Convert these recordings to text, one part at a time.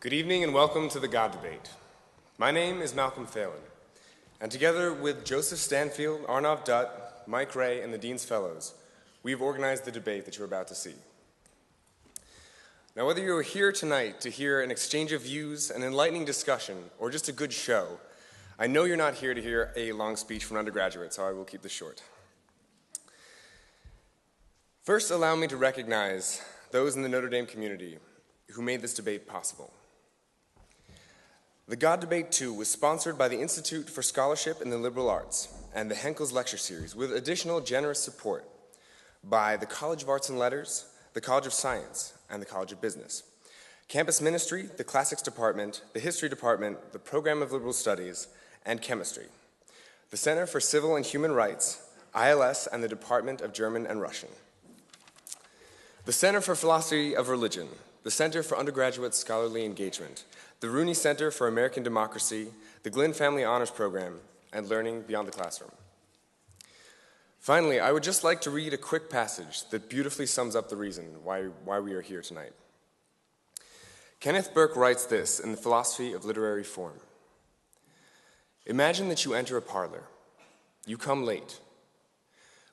Good evening and welcome to the God Debate. My name is Malcolm Phelan, and together with Joseph Stanfield, Arnav Dutt, Mike Ray, and the Dean's Fellows, we've organized the debate that you're about to see. Now, whether you're here tonight to hear an exchange of views, an enlightening discussion, or just a good show, I know you're not here to hear a long speech from an undergraduate, so I will keep this short. First, allow me to recognize those in the Notre Dame community who made this debate possible. The God Debate 2 was sponsored by the Institute for Scholarship in the Liberal Arts and the Henkel's Lecture Series, with additional generous support by the College of Arts and Letters, the College of Science, and the College of Business, Campus Ministry, the Classics Department, the History Department, the Program of Liberal Studies, and Chemistry, the Center for Civil and Human Rights, ILS, and the Department of German and Russian, the Center for Philosophy of Religion, the Center for Undergraduate Scholarly Engagement, the Rooney Center for American Democracy, the Glynn Family Honors Program, and Learning Beyond the Classroom. Finally, I would just like to read a quick passage that beautifully sums up the reason why we are here tonight. Kenneth Burke writes this in The Philosophy of Literary Form. Imagine that you enter a parlor. You come late.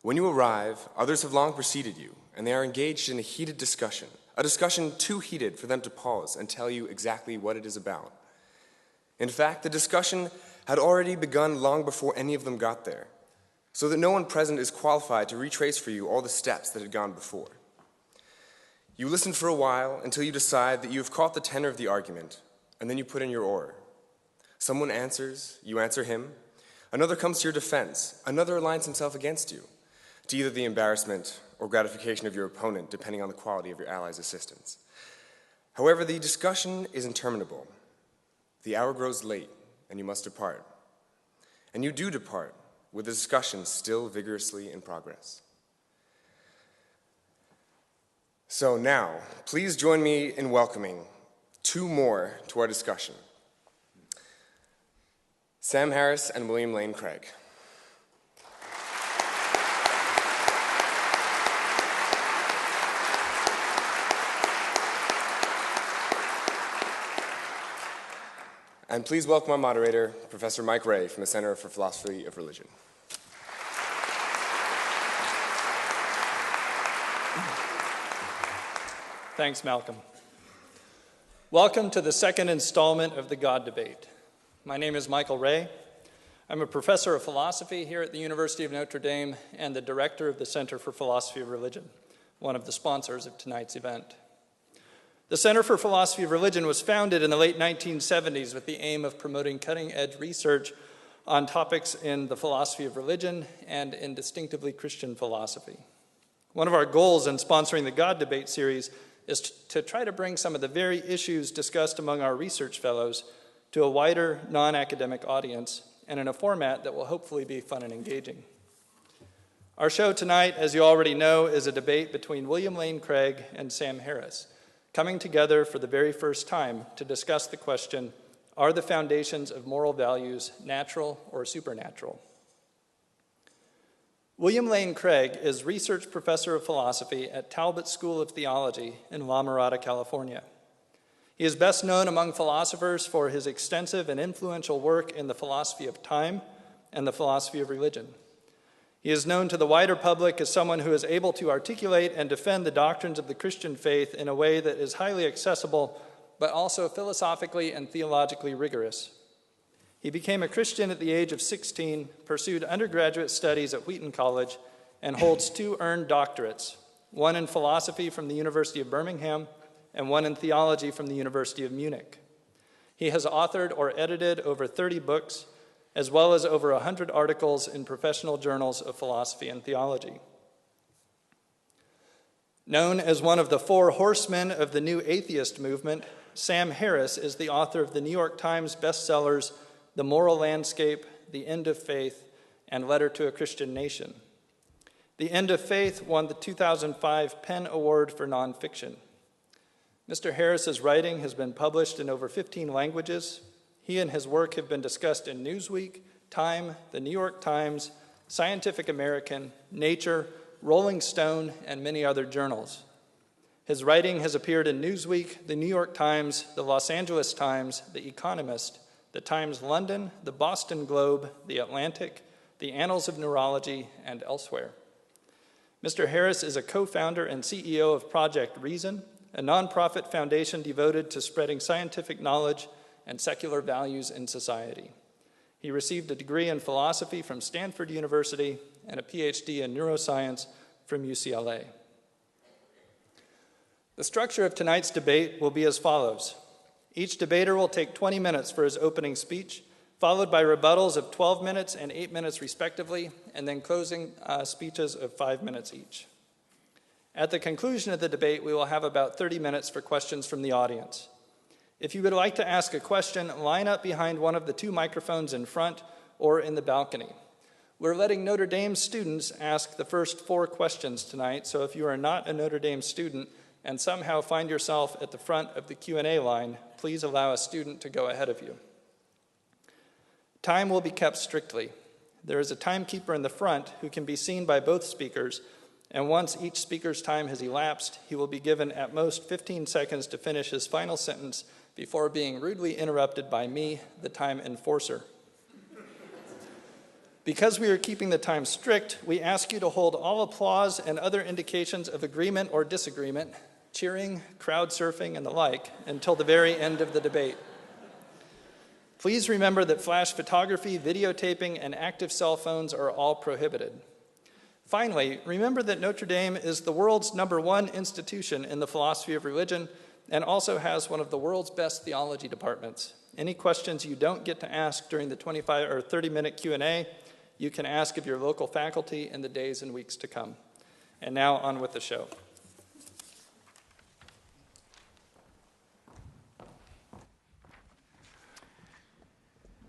When you arrive, others have long preceded you, and they are engaged in a heated discussion, a discussion too heated for them to pause and tell you exactly what it is about. In fact, the discussion had already begun long before any of them got there, so that no one present is qualified to retrace for you all the steps that had gone before. You listen for a while until you decide that you have caught the tenor of the argument, and then you put in your oar. Someone answers, you answer him. Another comes to your defense. Another aligns himself against you, to either the embarrassment or gratification of your opponent, depending on the quality of your ally's assistance. However, the discussion is interminable. The hour grows late, and you must depart. And you do depart, with the discussion still vigorously in progress. So now, please join me in welcoming two more to our discussion. Sam Harris and William Lane Craig. And please welcome our moderator, Professor Mike Ray from the Center for Philosophy of Religion. Thanks, Malcolm. Welcome to the second installment of the God Debate. My name is Michael Ray. I'm a professor of philosophy here at the University of Notre Dame and the director of the Center for Philosophy of Religion, one of the sponsors of tonight's event. The Center for Philosophy of Religion was founded in the late 1970s with the aim of promoting cutting-edge research on topics in the philosophy of religion and in distinctively Christian philosophy. One of our goals in sponsoring the God Debate series is to try to bring some of the very issues discussed among our research fellows to a wider, non-academic audience and in a format that will hopefully be fun and engaging. Our show tonight, as you already know, is a debate between William Lane Craig and Sam Harris, coming together for the very first time to discuss the question, are the foundations of moral values natural or supernatural? William Lane Craig is research professor of philosophy at Talbot School of Theology in La Mirada, California. He is best known among philosophers for his extensive and influential work in the philosophy of time and the philosophy of religion. He is known to the wider public as someone who is able to articulate and defend the doctrines of the Christian faith in a way that is highly accessible, but also philosophically and theologically rigorous. He became a Christian at the age of 16, pursued undergraduate studies at Wheaton College, and holds 2 earned doctorates, one in philosophy from the University of Birmingham and one in theology from the University of Munich. He has authored or edited over 30 books, as well as over 100 articles in professional journals of philosophy and theology. Known as one of the 4 horsemen of the New Atheist movement, Sam Harris is the author of the New York Times bestsellers The Moral Landscape, The End of Faith, and Letter to a Christian Nation. The End of Faith won the 2005 PEN Award for Nonfiction. Mr. Harris's writing has been published in over 15 languages. He and his work have been discussed in Newsweek, Time, the New York Times, Scientific American, Nature, Rolling Stone, and many other journals. His writing has appeared in Newsweek, the New York Times, the Los Angeles Times, the Economist, the Times London, the Boston Globe, the Atlantic, the Annals of Neurology, and elsewhere. Mr. Harris is a co-founder and CEO of Project Reason, a nonprofit foundation devoted to spreading scientific knowledge and secular values in society. He received a degree in philosophy from Stanford University and a PhD in neuroscience from UCLA. The structure of tonight's debate will be as follows. Each debater will take 20 minutes for his opening speech, followed by rebuttals of 12 minutes and 8 minutes respectively, and then closing speeches of 5 minutes each. At the conclusion of the debate, we will have about 30 minutes for questions from the audience. If you would like to ask a question, line up behind one of the 2 microphones in front or in the balcony. We're letting Notre Dame students ask the first 4 questions tonight, so if you are not a Notre Dame student and somehow find yourself at the front of the Q&A line, please allow a student to go ahead of you. Time will be kept strictly. There is a timekeeper in the front who can be seen by both speakers, and once each speaker's time has elapsed, he will be given at most 15 seconds to finish his final sentence before being rudely interrupted by me, the time enforcer. Because we are keeping the time strict, we ask you to hold all applause and other indications of agreement or disagreement, cheering, crowd surfing, and the like, until the very end of the debate. Please remember that flash photography, videotaping, and active cell phones are all prohibited. Finally, remember that Notre Dame is the world's #1 institution in the philosophy of religion and also has one of the world's best theology departments. Any questions you don't get to ask during the 25 or 30-minute Q&A, you can ask of your local faculty in the days and weeks to come. And now on with the show.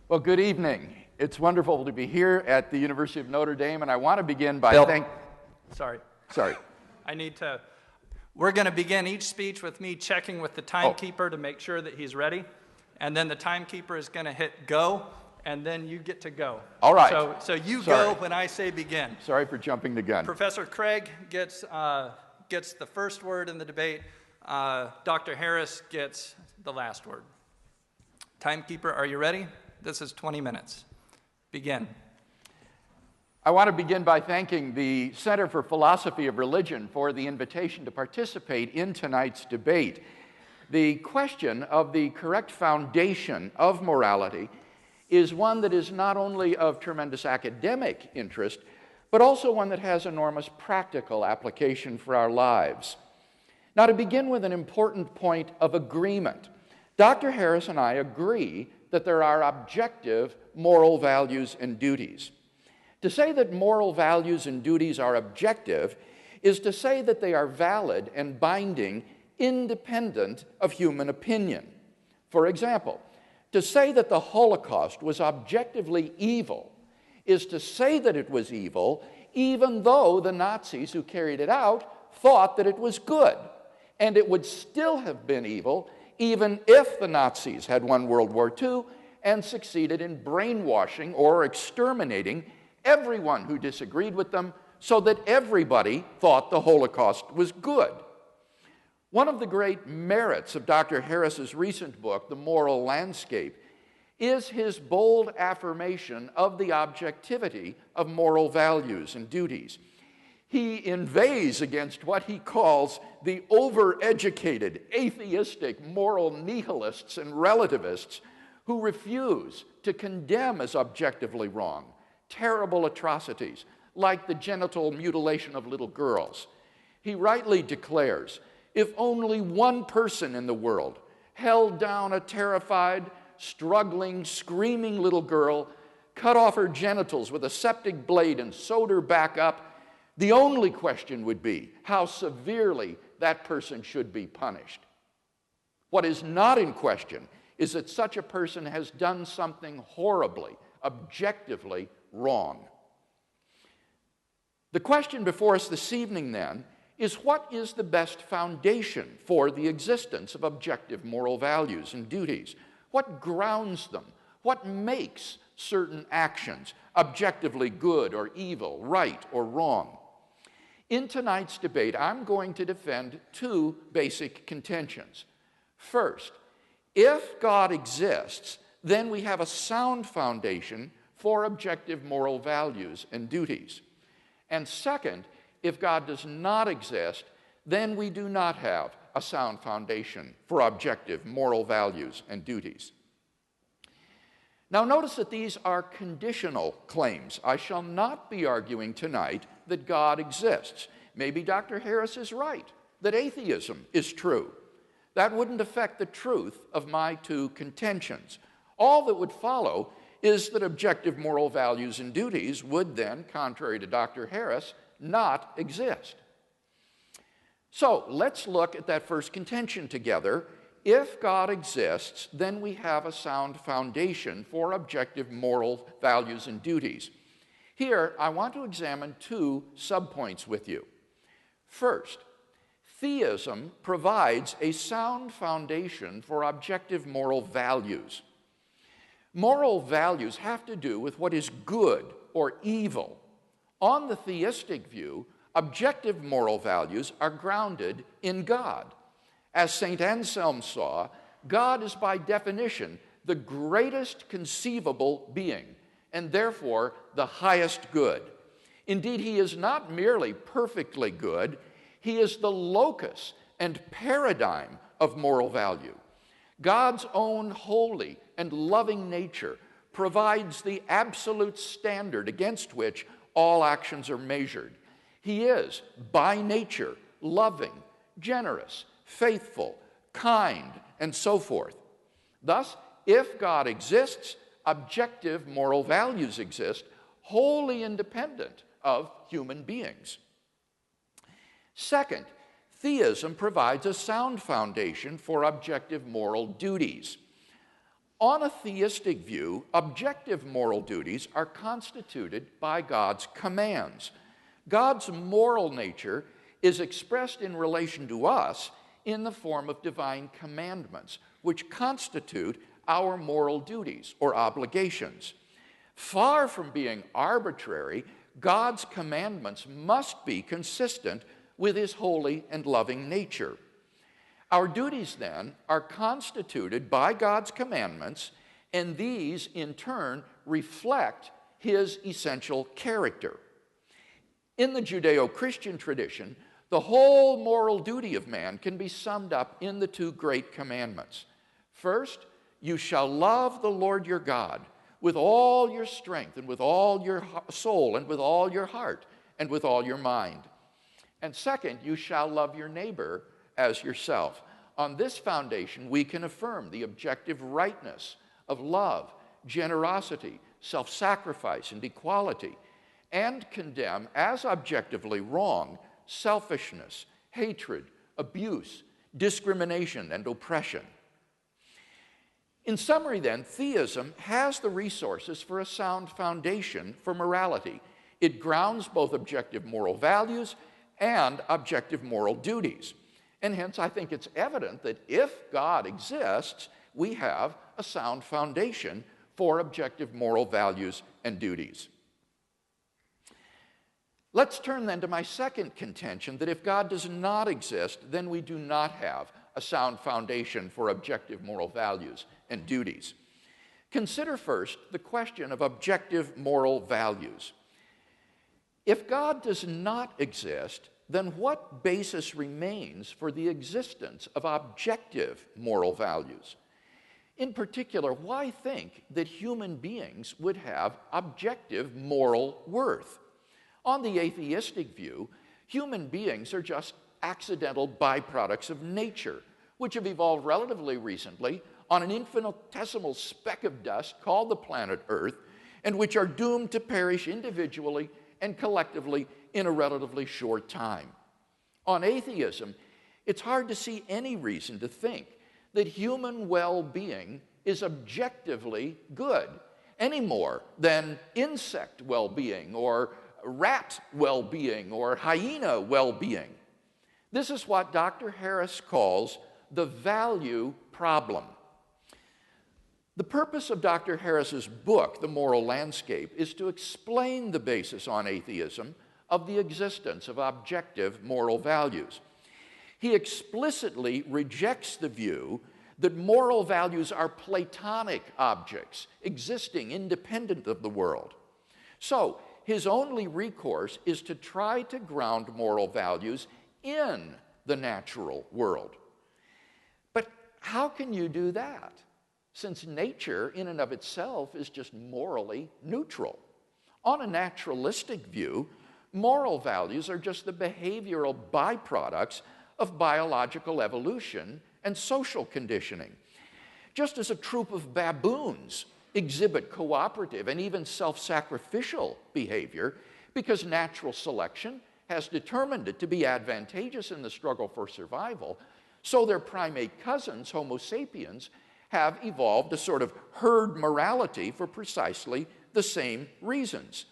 Well, good evening. It's wonderful to be here at the University of Notre Dame, and I want to begin by Sorry. Sorry. We're going to begin each speech with me checking with the timekeeper to make sure that he's ready, and then the timekeeper is going to hit go, and then you get to go. All right. So you go when I say begin. Sorry for jumping the gun. Professor Craig gets the first word in the debate. Dr. Harris gets the last word. Timekeeper, are you ready? This is 20 minutes. Begin. I want to begin by thanking the Center for Philosophy of Religion for the invitation to participate in tonight's debate. The question of the correct foundation of morality is one that is not only of tremendous academic interest, but also one that has enormous practical application for our lives. Now, to begin with an important point of agreement, Dr. Harris and I agree that there are objective moral values and duties. To say that moral values and duties are objective is to say that they are valid and binding independent of human opinion. For example, to say that the Holocaust was objectively evil is to say that it was evil even though the Nazis who carried it out thought that it was good, and it would still have been evil even if the Nazis had won World War II and succeeded in brainwashing or exterminating everyone who disagreed with them so that everybody thought the Holocaust was good. One of the great merits of Dr. Harris's recent book, The Moral Landscape, is his bold affirmation of the objectivity of moral values and duties. He inveighs against what he calls the overeducated, atheistic, moral nihilists and relativists who refuse to condemn as objectively wrong terrible atrocities like the genital mutilation of little girls. He rightly declares, if only one person in the world held down a terrified, struggling, screaming little girl, cut off her genitals with a septic blade and sewed her back up, the only question would be how severely that person should be punished. What is not in question is that such a person has done something horribly, objectively wrong. The question before us this evening, then, is what is the best foundation for the existence of objective moral values and duties? What grounds them? What makes certain actions objectively good or evil, right or wrong? In tonight's debate, I'm going to defend two basic contentions. First, if God exists, then we have a sound foundation for objective moral values and duties. And second, if God does not exist, then we do not have a sound foundation for objective moral values and duties. Now notice that these are conditional claims. I shall not be arguing tonight that God exists. Maybe Dr. Harris is right, that atheism is true. That wouldn't affect the truth of my two contentions. All that would follow is that objective moral values and duties would then, contrary to Dr. Harris, not exist. So let's look at that first contention together. If God exists, then we have a sound foundation for objective moral values and duties. Here, I want to examine two subpoints with you. First, theism provides a sound foundation for objective moral values. Moral values have to do with what is good or evil. On the theistic view, objective moral values are grounded in God. As St. Anselm saw, God is by definition the greatest conceivable being, and therefore the highest good. Indeed, he is not merely perfectly good, he is the locus and paradigm of moral value. God's own holy and loving nature provides the absolute standard against which all actions are measured. He is, by nature, loving, generous, faithful, kind, and so forth. Thus, if God exists, objective moral values exist, wholly independent of human beings. Second, theism provides a sound foundation for objective moral duties. On a theistic view, objective moral duties are constituted by God's commands. God's moral nature is expressed in relation to us in the form of divine commandments, which constitute our moral duties or obligations. Far from being arbitrary, God's commandments must be consistent with his holy and loving nature. Our duties, then, are constituted by God's commandments, and these, in turn, reflect his essential character. In the Judeo-Christian tradition, the whole moral duty of man can be summed up in the two great commandments. First, you shall love the Lord your God with all your strength and with all your soul and with all your heart and with all your mind. And second, you shall love your neighbor as yourself. On this foundation, we can affirm the objective rightness of love, generosity, self-sacrifice, and equality, and condemn as objectively wrong selfishness, hatred, abuse, discrimination, and oppression. In summary, then, theism has the resources for a sound foundation for morality. It grounds both objective moral values and objective moral duties. And hence, I think it's evident that if God exists, we have a sound foundation for objective moral values and duties. Let's turn then to my second contention, that if God does not exist, then we do not have a sound foundation for objective moral values and duties. Consider first the question of objective moral values. If God does not exist, then what basis remains for the existence of objective moral values? In particular, why think that human beings would have objective moral worth? On the atheistic view, human beings are just accidental byproducts of nature, which have evolved relatively recently on an infinitesimal speck of dust called the planet Earth, and which are doomed to perish individually and collectively in a relatively short time. On atheism, it's hard to see any reason to think that human well-being is objectively good, any more than insect well-being or rat well-being or hyena well-being. This is what Dr. Harris calls the value problem. The purpose of Dr. Harris's book, The Moral Landscape, is to explain the basis on atheism of the existence of objective moral values. He explicitly rejects the view that moral values are Platonic objects existing independent of the world. So, his only recourse is to try to ground moral values in the natural world. But how can you do that, since nature in and of itself is just morally neutral? On a naturalistic view, moral values are just the behavioral byproducts of biological evolution and social conditioning. Just as a troop of baboons exhibit cooperative and even self-sacrificial behavior because natural selection has determined it to be advantageous in the struggle for survival, so their primate cousins, Homo sapiens, have evolved a sort of herd morality for precisely the same reasons.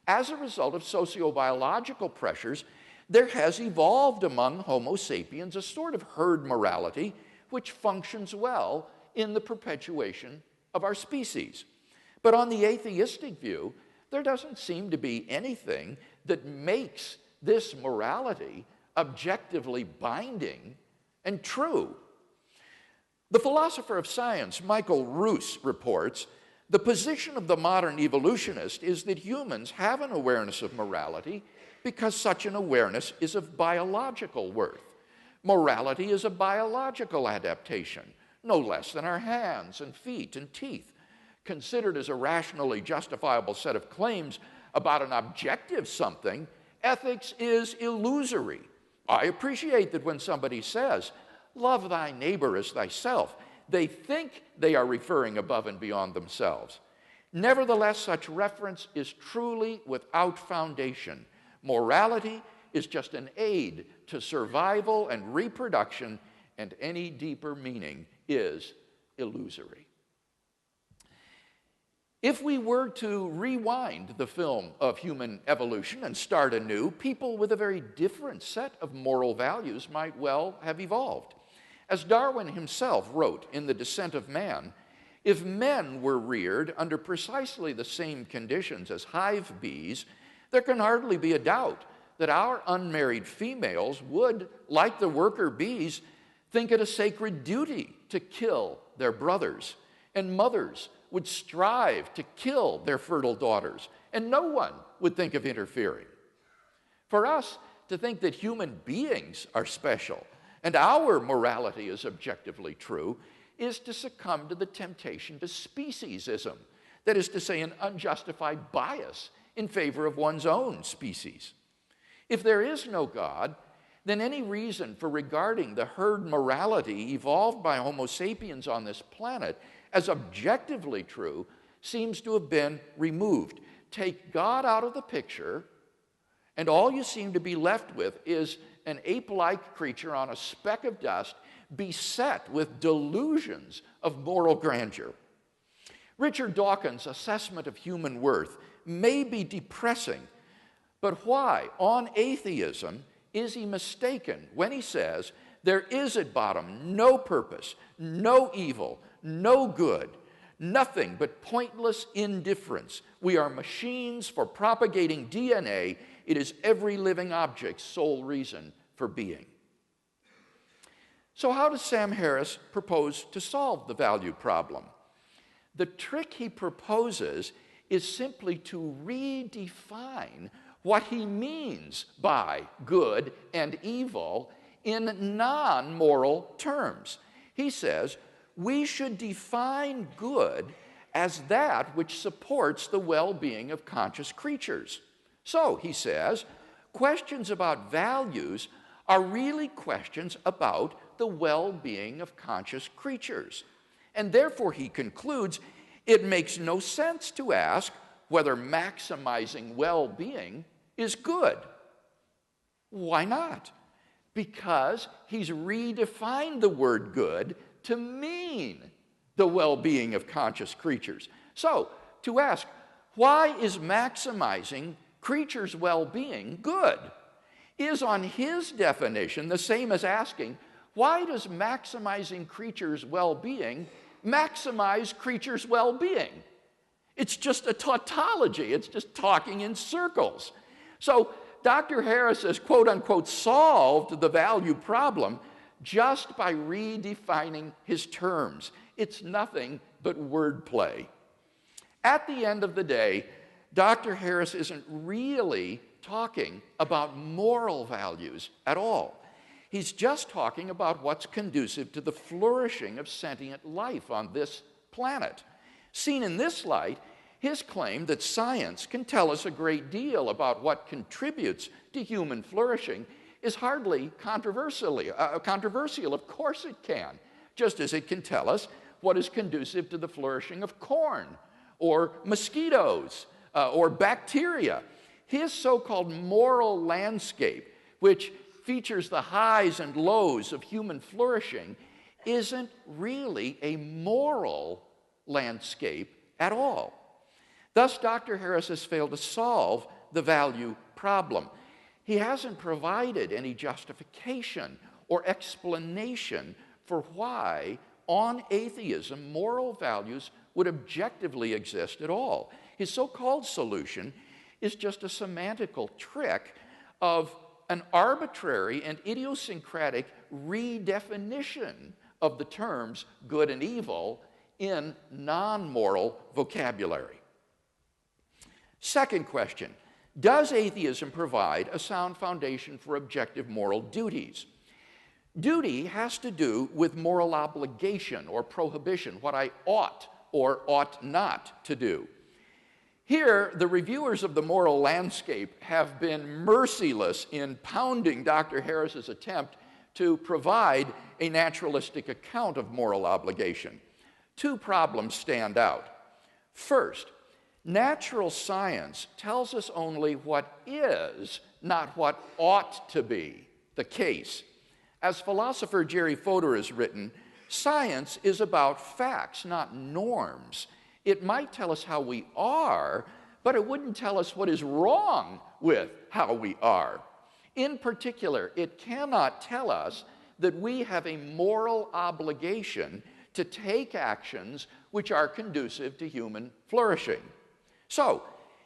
As a result of sociobiological pressures, there has evolved among Homo sapiens a sort of herd morality which functions well in the perpetuation of our species. But on the atheistic view, there doesn't seem to be anything that makes this morality objectively binding and true. The philosopher of science, Michael Ruse, reports, the position of the modern evolutionist is that humans have an awareness of morality because such an awareness is of biological worth. Morality is a biological adaptation, no less than our hands and feet and teeth. Considered as a rationally justifiable set of claims about an objective something, ethics is illusory. I appreciate that when somebody says, "Love thy neighbor as thyself," they think they are referring above and beyond themselves. Nevertheless, such reference is truly without foundation. Morality is just an aid to survival and reproduction, and any deeper meaning is illusory. If we were to rewind the film of human evolution and start anew, people with a very different set of moral values might well have evolved. As Darwin himself wrote in The Descent of Man, if men were reared under precisely the same conditions as hive bees, there can hardly be a doubt that our unmarried females would, like the worker bees, think it a sacred duty to kill their brothers, and mothers would strive to kill their fertile daughters, and no one would think of interfering. For us to think that human beings are special and our morality is objectively true is to succumb to the temptation to speciesism, that is to say, an unjustified bias in favor of one's own species. If there is no God, then any reason for regarding the herd morality evolved by Homo sapiens on this planet as objectively true seems to have been removed. Take God out of the picture, and all you seem to be left with is an ape-like creature on a speck of dust beset with delusions of moral grandeur. Richard Dawkins' assessment of human worth may be depressing, but why, on atheism, is he mistaken when he says there is at bottom no purpose, no evil, no good, nothing but pointless indifference? We are machines for propagating DNA. It is every living object's sole reason for being. So how does Sam Harris propose to solve the value problem? The trick he proposes is simply to redefine what he means by good and evil in non-moral terms. He says, we should define good as that which supports the well-being of conscious creatures. So, he says, questions about values are really questions about the well-being of conscious creatures. And therefore, he concludes, it makes no sense to ask whether maximizing well-being is good. Why not? Because he's redefined the word good to mean the well-being of conscious creatures. So, to ask, why is maximizing creatures' well-being good, is on his definition the same as asking, why does maximizing creatures' well-being maximize creatures' well-being? It's just a tautology. It's just talking in circles. So Dr. Harris has, quote unquote, solved the value problem just by redefining his terms. It's nothing but wordplay. At the end of the day, Dr. Harris isn't really talking about moral values at all. He's just talking about what's conducive to the flourishing of sentient life on this planet. Seen in this light, his claim that science can tell us a great deal about what contributes to human flourishing is hardly controversial. Of course it can, just as it can tell us what is conducive to the flourishing of corn or mosquitoes or bacteria. His so-called moral landscape, which features the highs and lows of human flourishing, isn't really a moral landscape at all. Thus, Dr. Harris has failed to solve the value problem. He hasn't provided any justification or explanation for why, on atheism, moral values would objectively exist at all. His so-called solution is just a semantical trick of an arbitrary and idiosyncratic redefinition of the terms good and evil in non-moral vocabulary. Second question, does atheism provide a sound foundation for objective moral duties? Duty has to do with moral obligation or prohibition, what I ought or ought not to do. Here, the reviewers of the moral landscape have been merciless in pounding Dr. Harris's attempt to provide a naturalistic account of moral obligation. Two problems stand out. First, natural science tells us only what is, not what ought to be, the case. As philosopher Jerry Fodor has written, science is about facts, not norms. It might tell us how we are, but it wouldn't tell us what is wrong with how we are. In particular, it cannot tell us that we have a moral obligation to take actions which are conducive to human flourishing. So,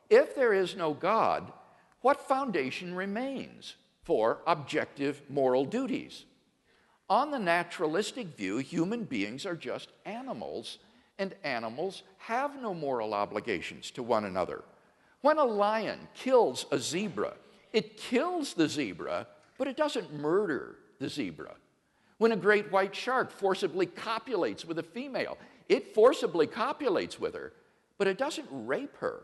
if there is no God, what foundation remains for objective moral duties? On the naturalistic view, human beings are just animals, and animals have no moral obligations to one another. When a lion kills a zebra, it kills the zebra, but it doesn't murder the zebra. When a great white shark forcibly copulates with a female, it forcibly copulates with her, but it doesn't rape her.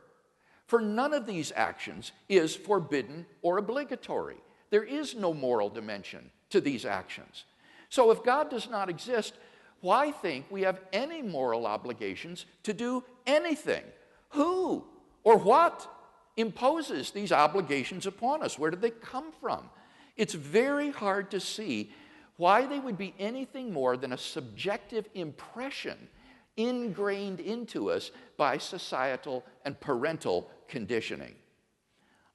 For none of these actions is forbidden or obligatory. There is no moral dimension to these actions. So if God does not exist, why think we have any moral obligations to do anything? Who or what imposes these obligations upon us? Where did they come from? It's very hard to see why they would be anything more than a subjective impression ingrained into us by societal and parental conditioning.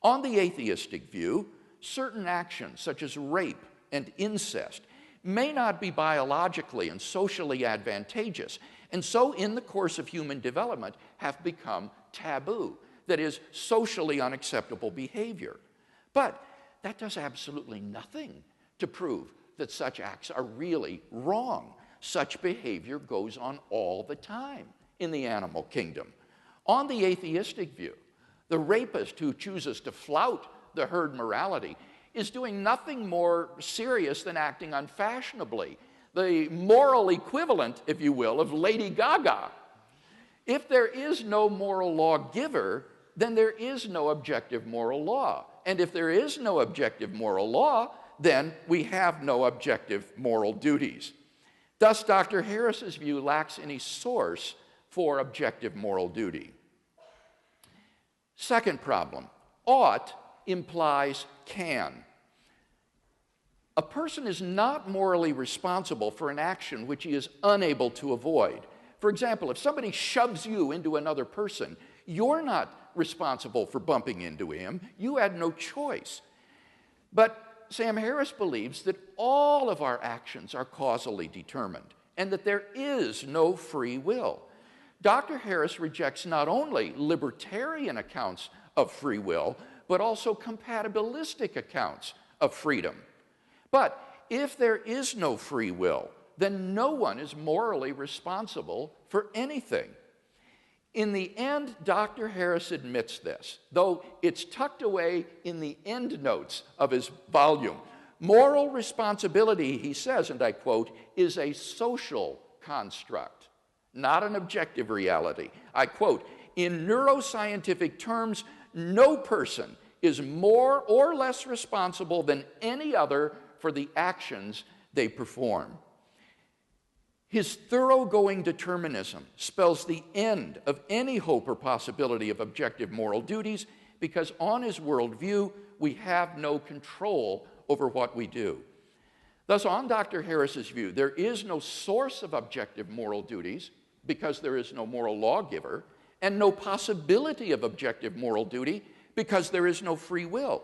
On the atheistic view, certain actions such as rape and incest may not be biologically and socially advantageous, and so in the course of human development have become taboo, that is, socially unacceptable behavior. But that does absolutely nothing to prove that such acts are really wrong. Such behavior goes on all the time in the animal kingdom. On the atheistic view, the rapist who chooses to flout the herd morality is doing nothing more serious than acting unfashionably, the moral equivalent, if you will, of Lady Gaga. If there is no moral lawgiver, then there is no objective moral law. And if there is no objective moral law, then we have no objective moral duties. Thus, Dr. Harris's view lacks any source for objective moral duty. Second problem, ought implies can. A person is not morally responsible for an action which he is unable to avoid. For example, if somebody shoves you into another person, you're not responsible for bumping into him. You had no choice. But Sam Harris believes that all of our actions are causally determined and that there is no free will. Dr. Harris rejects not only libertarian accounts of free will, but also compatibilistic accounts of freedom. But if there is no free will, then no one is morally responsible for anything. In the end, Dr. Harris admits this, though it's tucked away in the endnotes of his volume. Moral responsibility, he says, and I quote, is a social construct, not an objective reality. I quote, in neuroscientific terms, no person is more or less responsible than any other for the actions they perform. His thoroughgoing determinism spells the end of any hope or possibility of objective moral duties because on his worldview, we have no control over what we do. Thus, on Dr. Harris's view, there is no source of objective moral duties because there is no moral lawgiver, and no possibility of objective moral duty because there is no free will.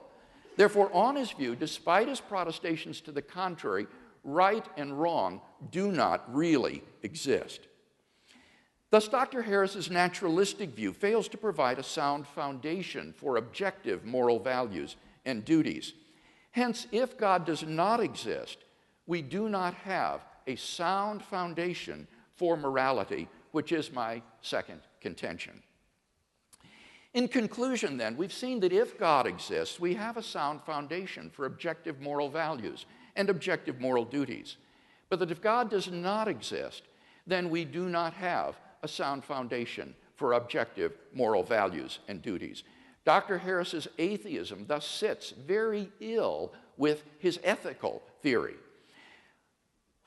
Therefore, on his view, despite his protestations to the contrary, right and wrong do not really exist. Thus, Dr. Harris's naturalistic view fails to provide a sound foundation for objective moral values and duties. Hence, if God does not exist, we do not have a sound foundation for morality, which is my second contention. In conclusion, then, we've seen that if God exists, we have a sound foundation for objective moral values and objective moral duties. But that if God does not exist, then we do not have a sound foundation for objective moral values and duties. Dr. Harris's atheism thus sits very ill with his ethical theory.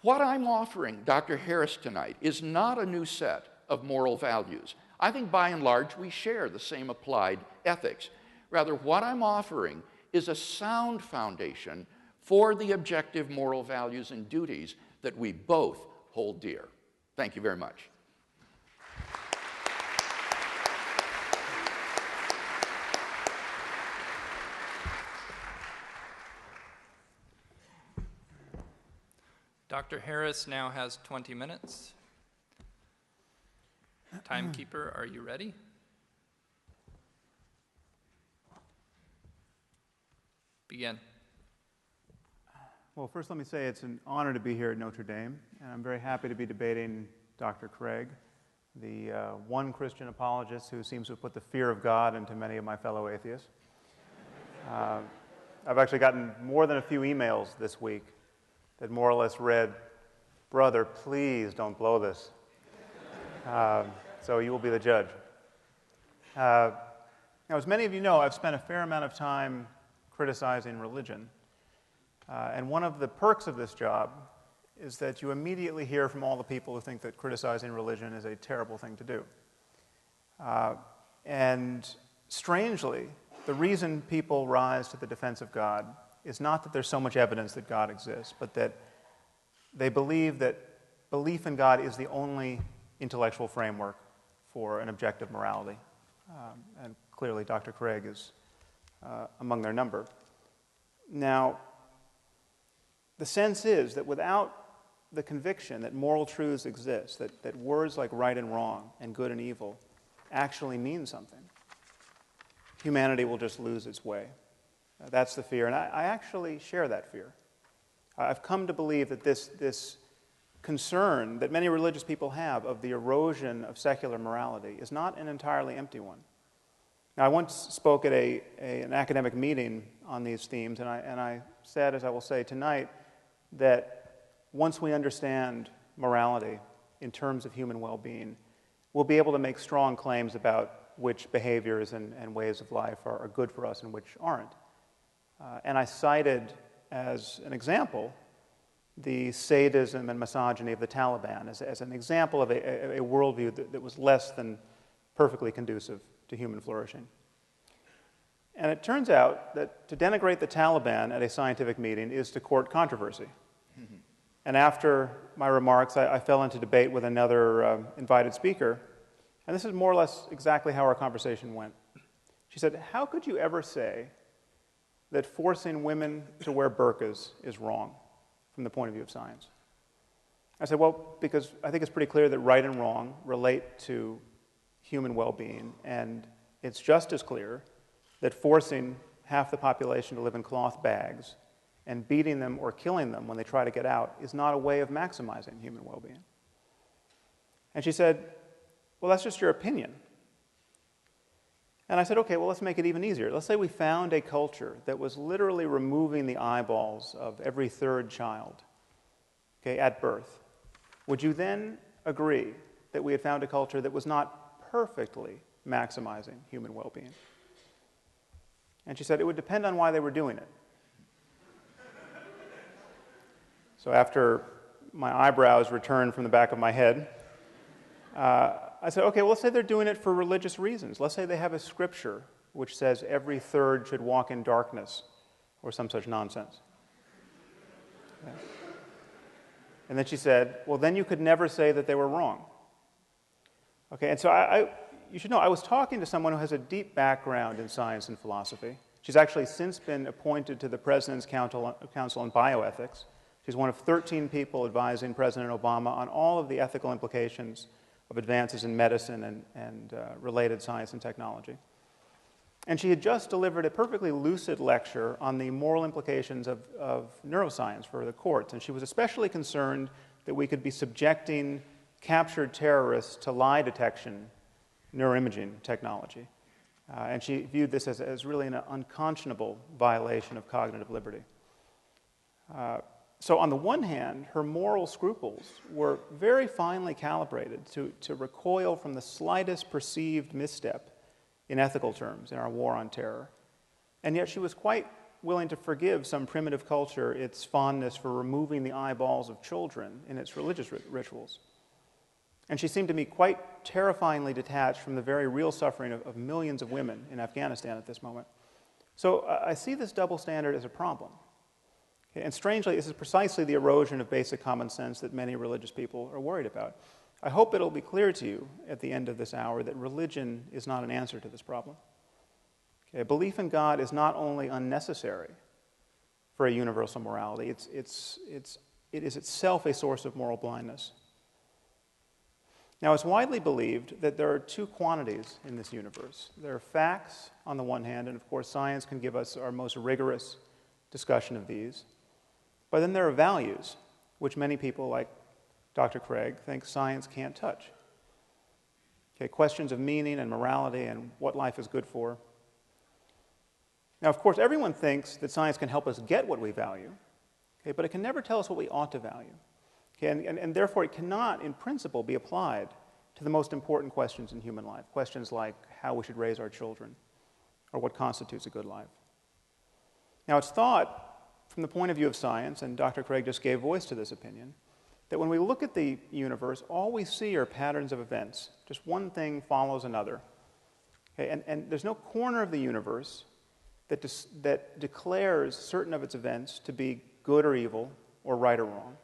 What I'm offering Dr. Harris tonight is not a new set of moral values. I think by and large we share the same applied ethics. Rather, what I'm offering is a sound foundation for the objective moral values and duties that we both hold dear. Thank you very much. Dr. Harris now has 20 minutes. Timekeeper, are you ready? Begin. Well, first let me say it's an honor to be here at Notre Dame, and I'm very happy to be debating Dr. Craig, the one Christian apologist who seems to have put the fear of God into many of my fellow atheists. I've actually gotten more than a few emails this week that more or less read, "Brother, please don't blow this." So you will be the judge. Now, as many of you know, I've spent a fair amount of time criticizing religion. And one of the perks of this job is that you immediately hear from all the people who think that criticizing religion is a terrible thing to do. And strangely, the reason people rise to the defense of God is not that there's so much evidence that God exists, but that they believe that belief in God is the only intellectual framework for an objective morality. And clearly Dr. Craig is among their number. Now, the sense is that without the conviction that moral truths exist, that words like right and wrong and good and evil actually mean something, humanity will just lose its way. That's the fear, and I actually share that fear. I've come to believe that this concern that many religious people have of the erosion of secular morality is not an entirely empty one. Now, I once spoke at an academic meeting on these themes, and I said, as I will say tonight, that once we understand morality in terms of human well-being, we'll be able to make strong claims about which behaviors and ways of life are good for us and which aren't. And I cited as an example the sadism and misogyny of the Taliban as an example of a worldview that was less than perfectly conducive to human flourishing. And it turns out that to denigrate the Taliban at a scientific meeting is to court controversy. Mm-hmm. And after my remarks, I fell into debate with another invited speaker, and this is more or less exactly how our conversation went. She said, "How could you ever say that forcing women to wear burqas is wrong from the point of view of science?" I said, well, because I think it's pretty clear that right and wrong relate to human well-being, and it's just as clear that forcing half the population to live in cloth bags and beating them or killing them when they try to get out is not a way of maximizing human well-being. And she said, well, that's just your opinion. And I said, okay, well, let's make it even easier. Let's say we found a culture that was literally removing the eyeballs of every third child, okay, at birth. Would you then agree that we had found a culture that was not perfectly maximizing human well-being? And she said, it would depend on why they were doing it. So after my eyebrows returned from the back of my head, I said, okay, well, let's say they're doing it for religious reasons. Let's say they have a scripture which says every third should walk in darkness, or some such nonsense. Okay. And then she said, well, then you could never say that they were wrong. Okay, and so you should know, I was talking to someone who has a deep background in science and philosophy. She's actually since been appointed to the President's Council on Bioethics. She's one of 13 people advising President Obama on all of the ethical implications of advances in medicine and related science and technology. And she had just delivered a perfectly lucid lecture on the moral implications of neuroscience for the courts. And she was especially concerned that we could be subjecting captured terrorists to lie detection neuroimaging technology. And she viewed this as really an unconscionable violation of cognitive liberty. So on the one hand, her moral scruples were very finely calibrated to recoil from the slightest perceived misstep in ethical terms in our war on terror. And yet she was quite willing to forgive some primitive culture its fondness for removing the eyeballs of children in its religious rituals. And she seemed to me quite terrifyingly detached from the very real suffering of millions of women in Afghanistan at this moment. So I see this double standard as a problem. Okay, and strangely, this is precisely the erosion of basic common sense that many religious people are worried about. I hope it'll be clear to you at the end of this hour that religion is not an answer to this problem. Okay, belief in God is not only unnecessary for a universal morality, it is itself a source of moral blindness. Now, it's widely believed that there are two quantities in this universe. There are facts on the one hand, and of course science can give us our most rigorous discussion of these. But then there are values, which many people like Dr. Craig think science can't touch. Okay, questions of meaning and morality and what life is good for. Now, of course, everyone thinks that science can help us get what we value, okay, but it can never tell us what we ought to value. Okay, and therefore, it cannot, in principle, be applied to the most important questions in human life, questions like how we should raise our children or what constitutes a good life. Now, it's thought, from the point of view of science, and Dr. Craig just gave voice to this opinion, that when we look at the universe, all we see are patterns of events. Just one thing follows another. Okay, and there's no corner of the universe that declares certain of its events to be good or evil or right or wrong.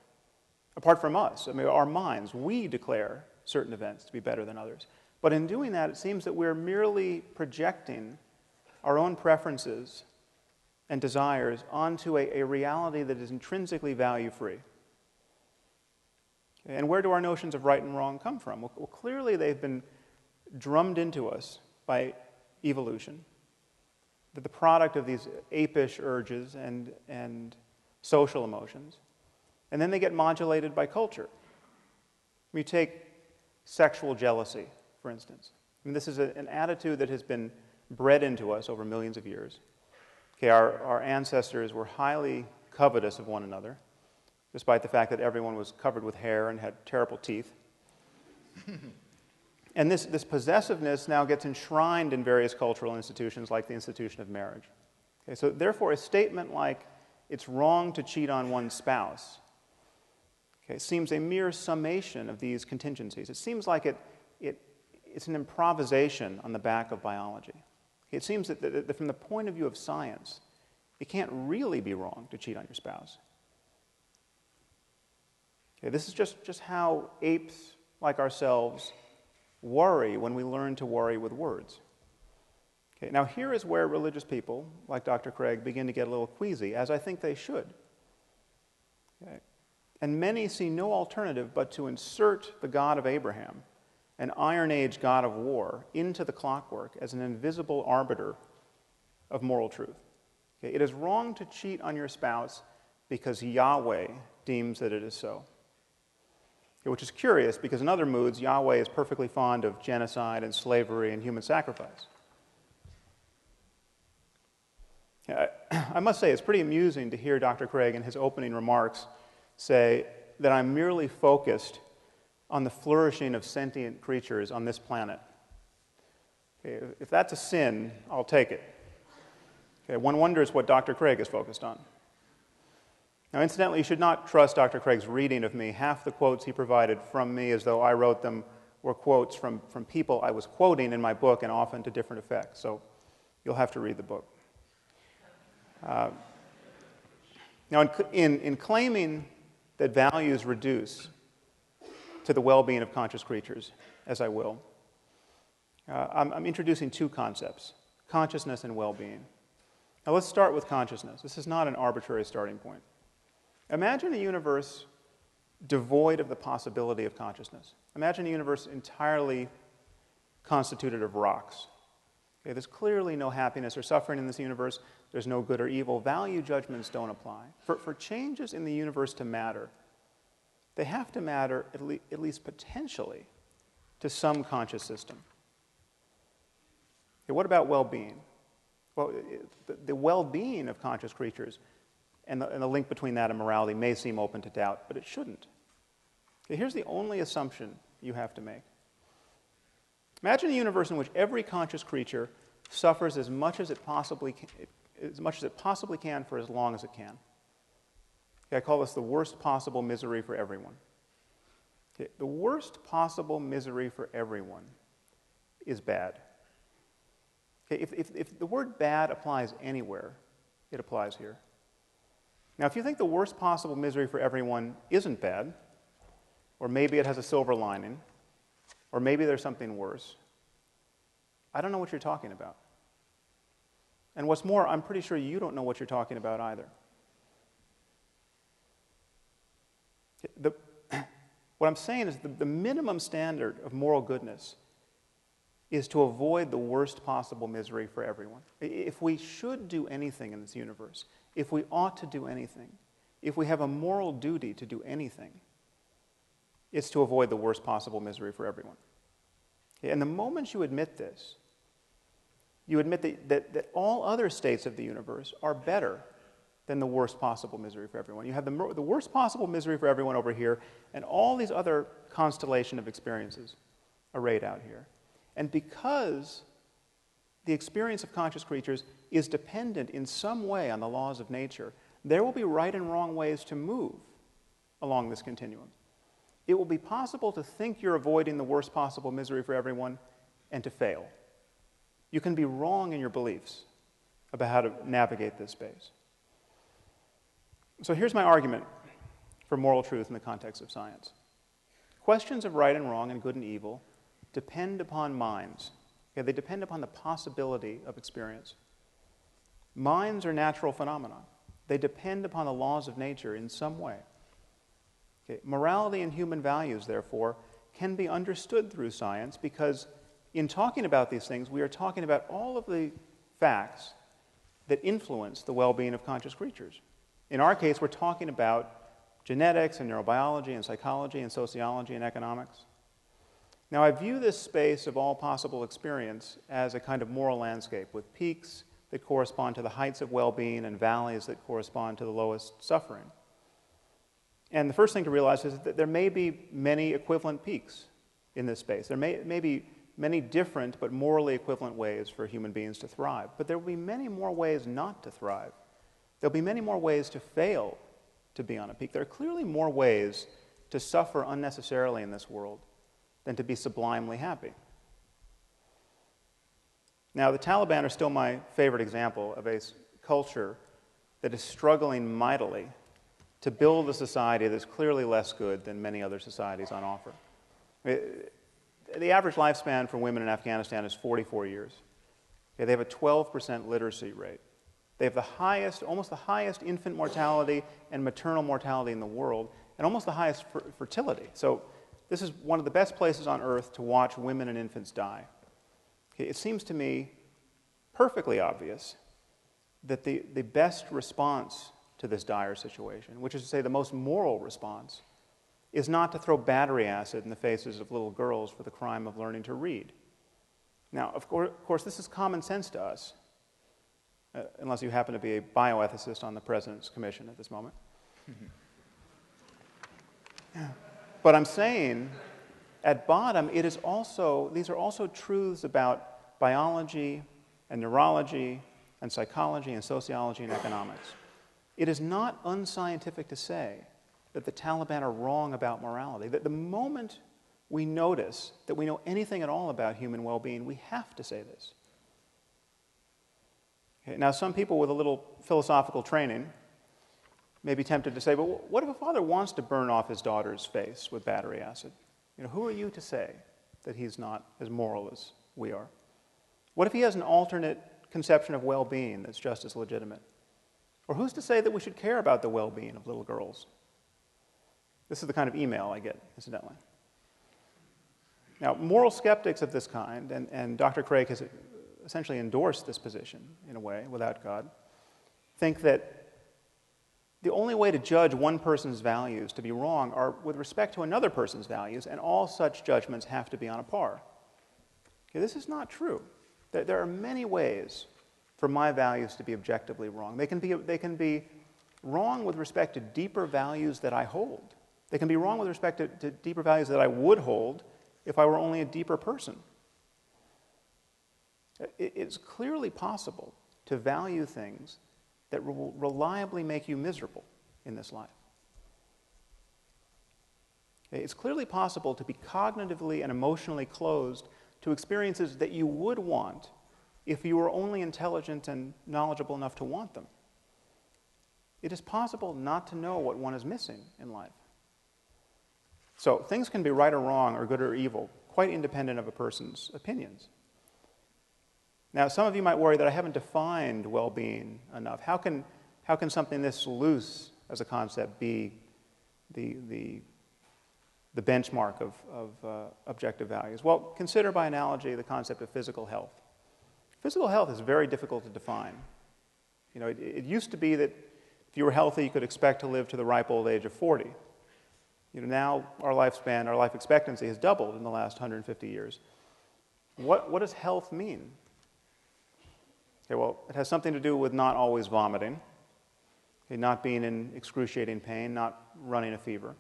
Apart from us, I mean, our minds, we declare certain events to be better than others. But in doing that, it seems that we're merely projecting our own preferences and desires onto a reality that is intrinsically value-free. And where do our notions of right and wrong come from? Well, clearly they've been drummed into us by evolution, that the product of these apish urges and social emotions, and then they get modulated by culture. You take sexual jealousy, for instance. I mean, this is an attitude that has been bred into us over millions of years. Okay, our ancestors were highly covetous of one another, despite the fact that everyone was covered with hair and had terrible teeth. And this possessiveness now gets enshrined in various cultural institutions like the institution of marriage. Okay, so therefore, a statement like, it's wrong to cheat on one's spouse, okay, seems a mere summation of these contingencies. It seems like it's an improvisation on the back of biology. Okay, it seems that from the point of view of science, it can't really be wrong to cheat on your spouse. Okay, this is just how apes like ourselves worry when we learn to worry with words. Okay, now here is where religious people, like Dr. Craig, begin to get a little queasy, as I think they should. Okay. And many see no alternative but to insert the God of Abraham, an Iron Age God of war, into the clockwork as an invisible arbiter of moral truth. Okay, it is wrong to cheat on your spouse because Yahweh deems that it is so. Okay, which is curious because in other moods, Yahweh is perfectly fond of genocide and slavery and human sacrifice. I must say, it's pretty amusing to hear Dr. Craig in his opening remarks say that I'm merely focused on the flourishing of sentient creatures on this planet. Okay, if that's a sin, I'll take it. Okay, one wonders what Dr. Craig is focused on. Now, incidentally, you should not trust Dr. Craig's reading of me. Half the quotes he provided from me, as though I wrote them, were quotes from people I was quoting in my book, and often to different effects. So you'll have to read the book. Now, in claiming that values reduce to the well-being of conscious creatures, as I will, I'm introducing two concepts, consciousness and well-being. Now, let's start with consciousness. This is not an arbitrary starting point. Imagine a universe devoid of the possibility of consciousness. Imagine a universe entirely constituted of rocks. Okay, there's clearly no happiness or suffering in this universe. There's no good or evil. Value judgments don't apply. For changes in the universe to matter, they have to matter, at least potentially, to some conscious system. Okay, what about well-being? Well, the well-being of conscious creatures and the link between that and morality may seem open to doubt, but it shouldn't. Okay, here's the only assumption you have to make. Imagine a universe in which every conscious creature suffers as much as it possibly can for as long as it can. Okay, I call this the worst possible misery for everyone. Okay, the worst possible misery for everyone is bad. Okay, if the word bad applies anywhere, it applies here. Now, if you think the worst possible misery for everyone isn't bad, or maybe it has a silver lining, or maybe there's something worse, I don't know what you're talking about. And what's more, I'm pretty sure you don't know what you're talking about either. What I'm saying is the minimum standard of moral goodness is to avoid the worst possible misery for everyone. If we should do anything in this universe, if we ought to do anything, if we have a moral duty to do anything, it's to avoid the worst possible misery for everyone. Okay, and the moment you admit this, you admit that all other states of the universe are better than the worst possible misery for everyone. You have the worst possible misery for everyone over here, and all these other constellation of experiences arrayed out here. And because the experience of conscious creatures is dependent in some way on the laws of nature, there will be right and wrong ways to move along this continuum. It will be possible to think you're avoiding the worst possible misery for everyone and to fail. You can be wrong in your beliefs about how to navigate this space. So here's my argument for moral truth in the context of science. Questions of right and wrong and good and evil depend upon minds. Okay, they depend upon the possibility of experience. Minds are natural phenomena. They depend upon the laws of nature in some way. Okay, morality and human values, therefore, can be understood through science because in talking about these things, we are talking about all of the facts that influence the well-being of conscious creatures. In our case, we're talking about genetics and neurobiology and psychology and sociology and economics. Now, I view this space of all possible experience as a kind of moral landscape with peaks that correspond to the heights of well-being and valleys that correspond to the lowest suffering. And the first thing to realize is that there may be many equivalent peaks in this space. There may be many different but morally equivalent ways for human beings to thrive. But there will be many more ways not to thrive. There'll be many more ways to fail to be on a peak. There are clearly more ways to suffer unnecessarily in this world than to be sublimely happy. Now, the Taliban are still my favorite example of a culture that is struggling mightily to build a society that's clearly less good than many other societies on offer. The average lifespan for women in Afghanistan is 44 years. Okay, they have a 12% literacy rate. They have the highest, almost the highest infant mortality and maternal mortality in the world, and almost the highest fertility. So this is one of the best places on earth to watch women and infants die. Okay, it seems to me perfectly obvious that the best response to this dire situation, which is to say the most moral response, is not to throw battery acid in the faces of little girls for the crime of learning to read. Now, of course, this is common sense to us, unless you happen to be a bioethicist on the President's Commission at this moment. But I'm saying, at bottom, these are also truths about biology and neurology and psychology and sociology and economics. It is not unscientific to say that the Taliban are wrong about morality, that the moment we notice that we know anything at all about human well-being, we have to say this. Okay, now, some people with a little philosophical training may be tempted to say, but what if a father wants to burn off his daughter's face with battery acid? Who are you to say that he's not as moral as we are? What if he has an alternate conception of well-being that's just as legitimate? Or who's to say that we should care about the well-being of little girls? This is the kind of email I get, incidentally. Now, moral skeptics of this kind, and Dr. Craig has essentially endorsed this position, in a way, without God, think that the only way to judge one person's values to be wrong are with respect to another person's values, and all such judgments have to be on a par. Okay, this is not true. There are many ways for my values to be objectively wrong. They can be wrong with respect to deeper values that I hold. They can be wrong with respect to deeper values that I would hold if I were only a deeper person. It's clearly possible to value things that will reliably make you miserable in this life. It's clearly possible to be cognitively and emotionally closed to experiences that you would want if you were only intelligent and knowledgeable enough to want them. It is possible not to know what one is missing in life. So things can be right or wrong or good or evil, quite independent of a person's opinions. Now, some of you might worry that I haven't defined well-being enough. How can something this loose as a concept be the benchmark of objective values? Well, consider by analogy the concept of physical health. Physical health is very difficult to define. It used to be that if you were healthy, you could expect to live to the ripe old age of 40. Now our lifespan, our life expectancy has doubled in the last 150 years. What does health mean? Okay, well, it has something to do with not always vomiting, not being in excruciating pain, not running a fever.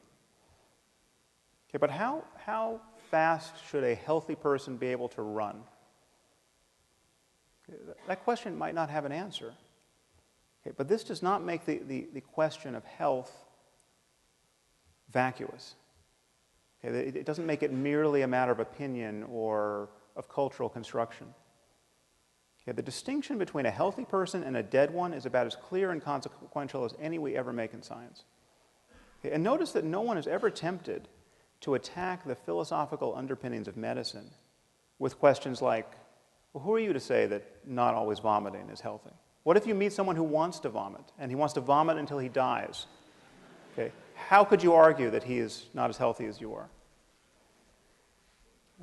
Okay, but how fast should a healthy person be able to run? Okay, that question might not have an answer. Okay, but this does not make the question of health vacuous. Okay, it doesn't make it merely a matter of opinion or of cultural construction. Okay, the distinction between a healthy person and a dead one is about as clear and consequential as any we ever make in science. Okay, and notice that no one is ever tempted to attack the philosophical underpinnings of medicine with questions like, well, who are you to say that not always vomiting is healthy? What if you meet someone who wants to vomit, and he wants to vomit until he dies? Okay, how could you argue that he is not as healthy as you are?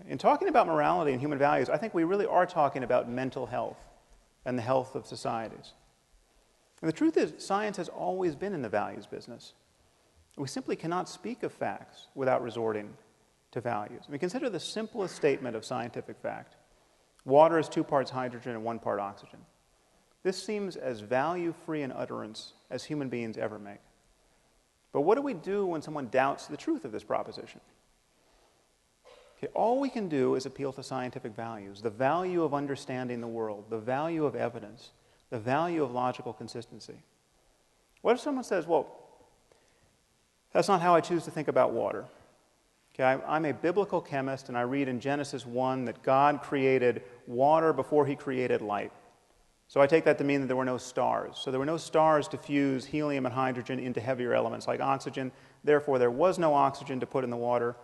In talking about morality and human values, I think we really are talking about mental health and the health of societies. And the truth is, science has always been in the values business. We simply cannot speak of facts without resorting to values. Consider the simplest statement of scientific fact. Water is 2 parts hydrogen and 1 part oxygen. This seems as value-free an utterance as human beings ever make. But what do we do when someone doubts the truth of this proposition? Okay, all we can do is appeal to scientific values, the value of understanding the world, the value of evidence, the value of logical consistency. What if someone says, well, that's not how I choose to think about water? Okay, I'm a biblical chemist, and I read in Genesis 1 that God created water before he created light. So I take that to mean that there were no stars. So there were no stars to fuse helium and hydrogen into heavier elements like oxygen. Therefore, there was no oxygen to put in the water.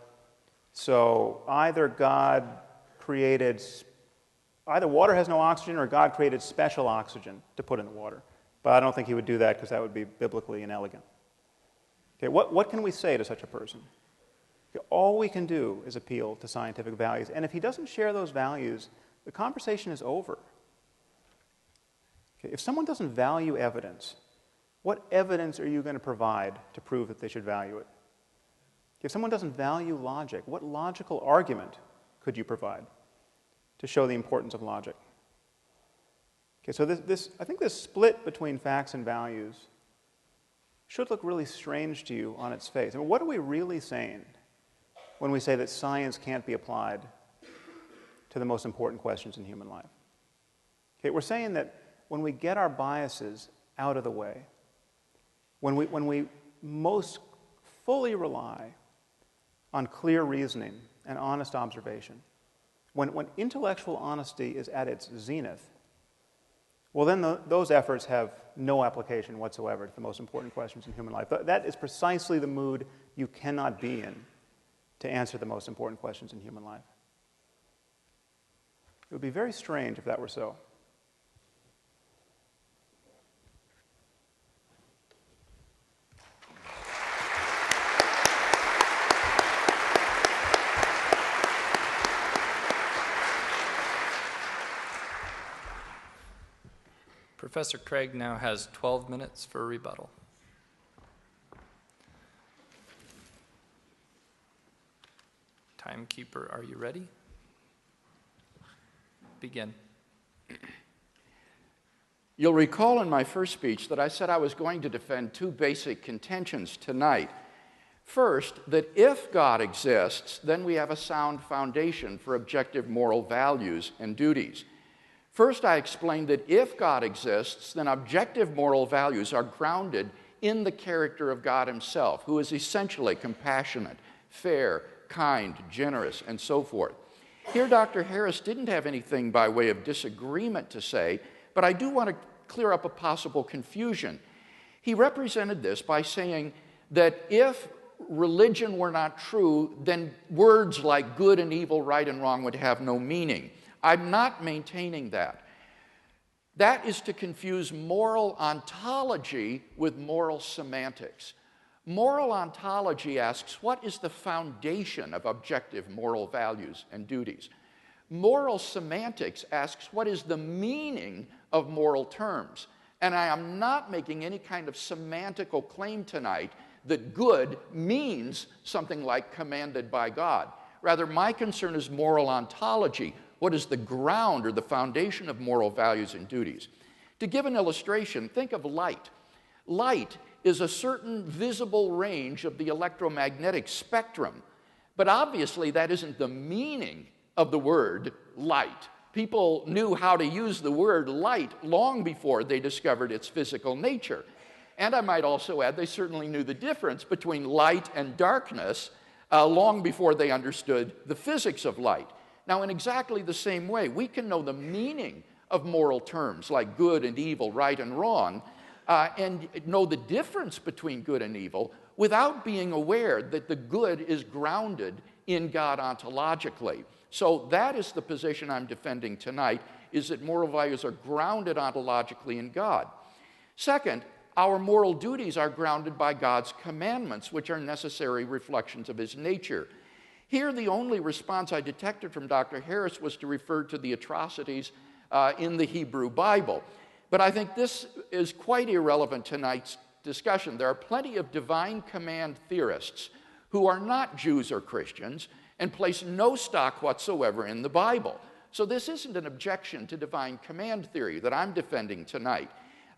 So either water has no oxygen or God created special oxygen to put in the water. But I don't think he would do that because that would be biblically inelegant. Okay, what can we say to such a person? Okay, all we can do is appeal to scientific values. And if he doesn't share those values, the conversation is over. Okay, if someone doesn't value evidence, what evidence are you going to provide to prove that they should value it? If someone doesn't value logic, what logical argument could you provide to show the importance of logic? Okay, so I think this split between facts and values should look really strange to you on its face. I mean, what are we really saying when we say that science can't be applied to the most important questions in human life? Okay, we're saying that when we get our biases out of the way, when we most fully rely on clear reasoning and honest observation, when intellectual honesty is at its zenith, well, then those efforts have no application whatsoever to the most important questions in human life. That is precisely the mood you cannot be in to answer the most important questions in human life. It would be very strange if that were so. Professor Craig now has 12 minutes for a rebuttal. Timekeeper, are you ready? Begin. You'll recall in my first speech that I said I was going to defend two basic contentions tonight. First, that if God exists, then we have a sound foundation for objective moral values and duties. First, I explained that if God exists, then objective moral values are grounded in the character of God himself, who is essentially compassionate, fair, kind, generous, and so forth. Here, Dr. Harris didn't have anything by way of disagreement to say, but I do want to clear up a possible confusion. He represented this by saying that if religion were not true, then words like good and evil, right and wrong would have no meaning. I'm not maintaining that. That is to confuse moral ontology with moral semantics. Moral ontology asks, what is the foundation of objective moral values and duties? Moral semantics asks, what is the meaning of moral terms? And I am not making any kind of semantical claim tonight that good means something like commanded by God. Rather, my concern is moral ontology. What is the ground or the foundation of moral values and duties? To give an illustration, think of light. Light is a certain visible range of the electromagnetic spectrum, but obviously that isn't the meaning of the word light. People knew how to use the word light long before they discovered its physical nature. And I might also add, they certainly knew the difference between light and darkness long before they understood the physics of light. Now, in exactly the same way, we can know the meaning of moral terms like good and evil, right and wrong, and know the difference between good and evil without being aware that the good is grounded in God ontologically. So that is the position I'm defending tonight, is that moral values are grounded ontologically in God. Second, our moral duties are grounded by God's commandments, which are necessary reflections of his nature. Here, the only response I detected from Dr. Harris was to refer to the atrocities in the Hebrew Bible. But I think this is quite irrelevant to tonight's discussion. There are plenty of divine command theorists who are not Jews or Christians and place no stock whatsoever in the Bible. So this isn't an objection to divine command theory that I'm defending tonight.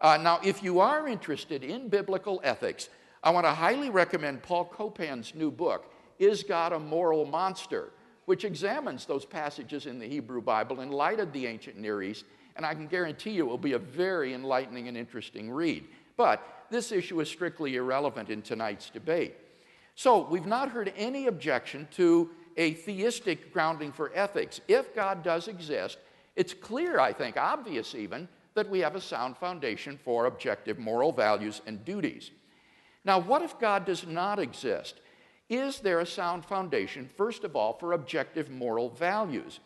Now, if you are interested in biblical ethics, I want to highly recommend Paul Copan's new book, Is God a Moral Monster?, which examines those passages in the Hebrew Bible in light of the ancient Near East, and I can guarantee you it will be a very enlightening and interesting read. But this issue is strictly irrelevant in tonight's debate. So we've not heard any objection to a theistic grounding for ethics. If God does exist, it's clear, I think, obvious even, that we have a sound foundation for objective moral values and duties. Now, what if God does not exist? Is there a sound foundation, first of all, for objective moral values?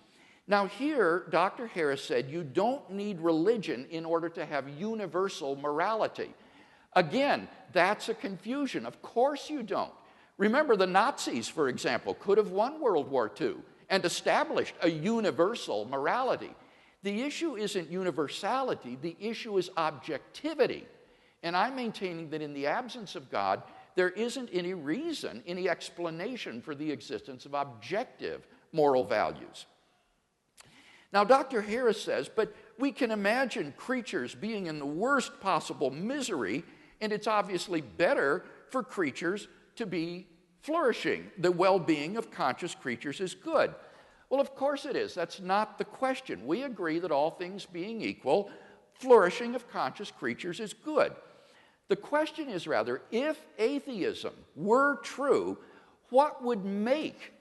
Now here, Dr. Harris said you don't need religion in order to have universal morality. Again, that's a confusion. Of course you don't. Remember, the Nazis, for example, could have won World War II and established a universal morality. The issue isn't universality, the issue is objectivity. And I'm maintaining that in the absence of God, there isn't any reason, any explanation for the existence of objective moral values. Now, Dr. Harris says, but we can imagine creatures being in the worst possible misery, and it's obviously better for creatures to be flourishing. The well-being of conscious creatures is good. Well, of course it is. That's not the question. We agree that all things being equal, flourishing of conscious creatures is good. The question is rather, if atheism were true, what would make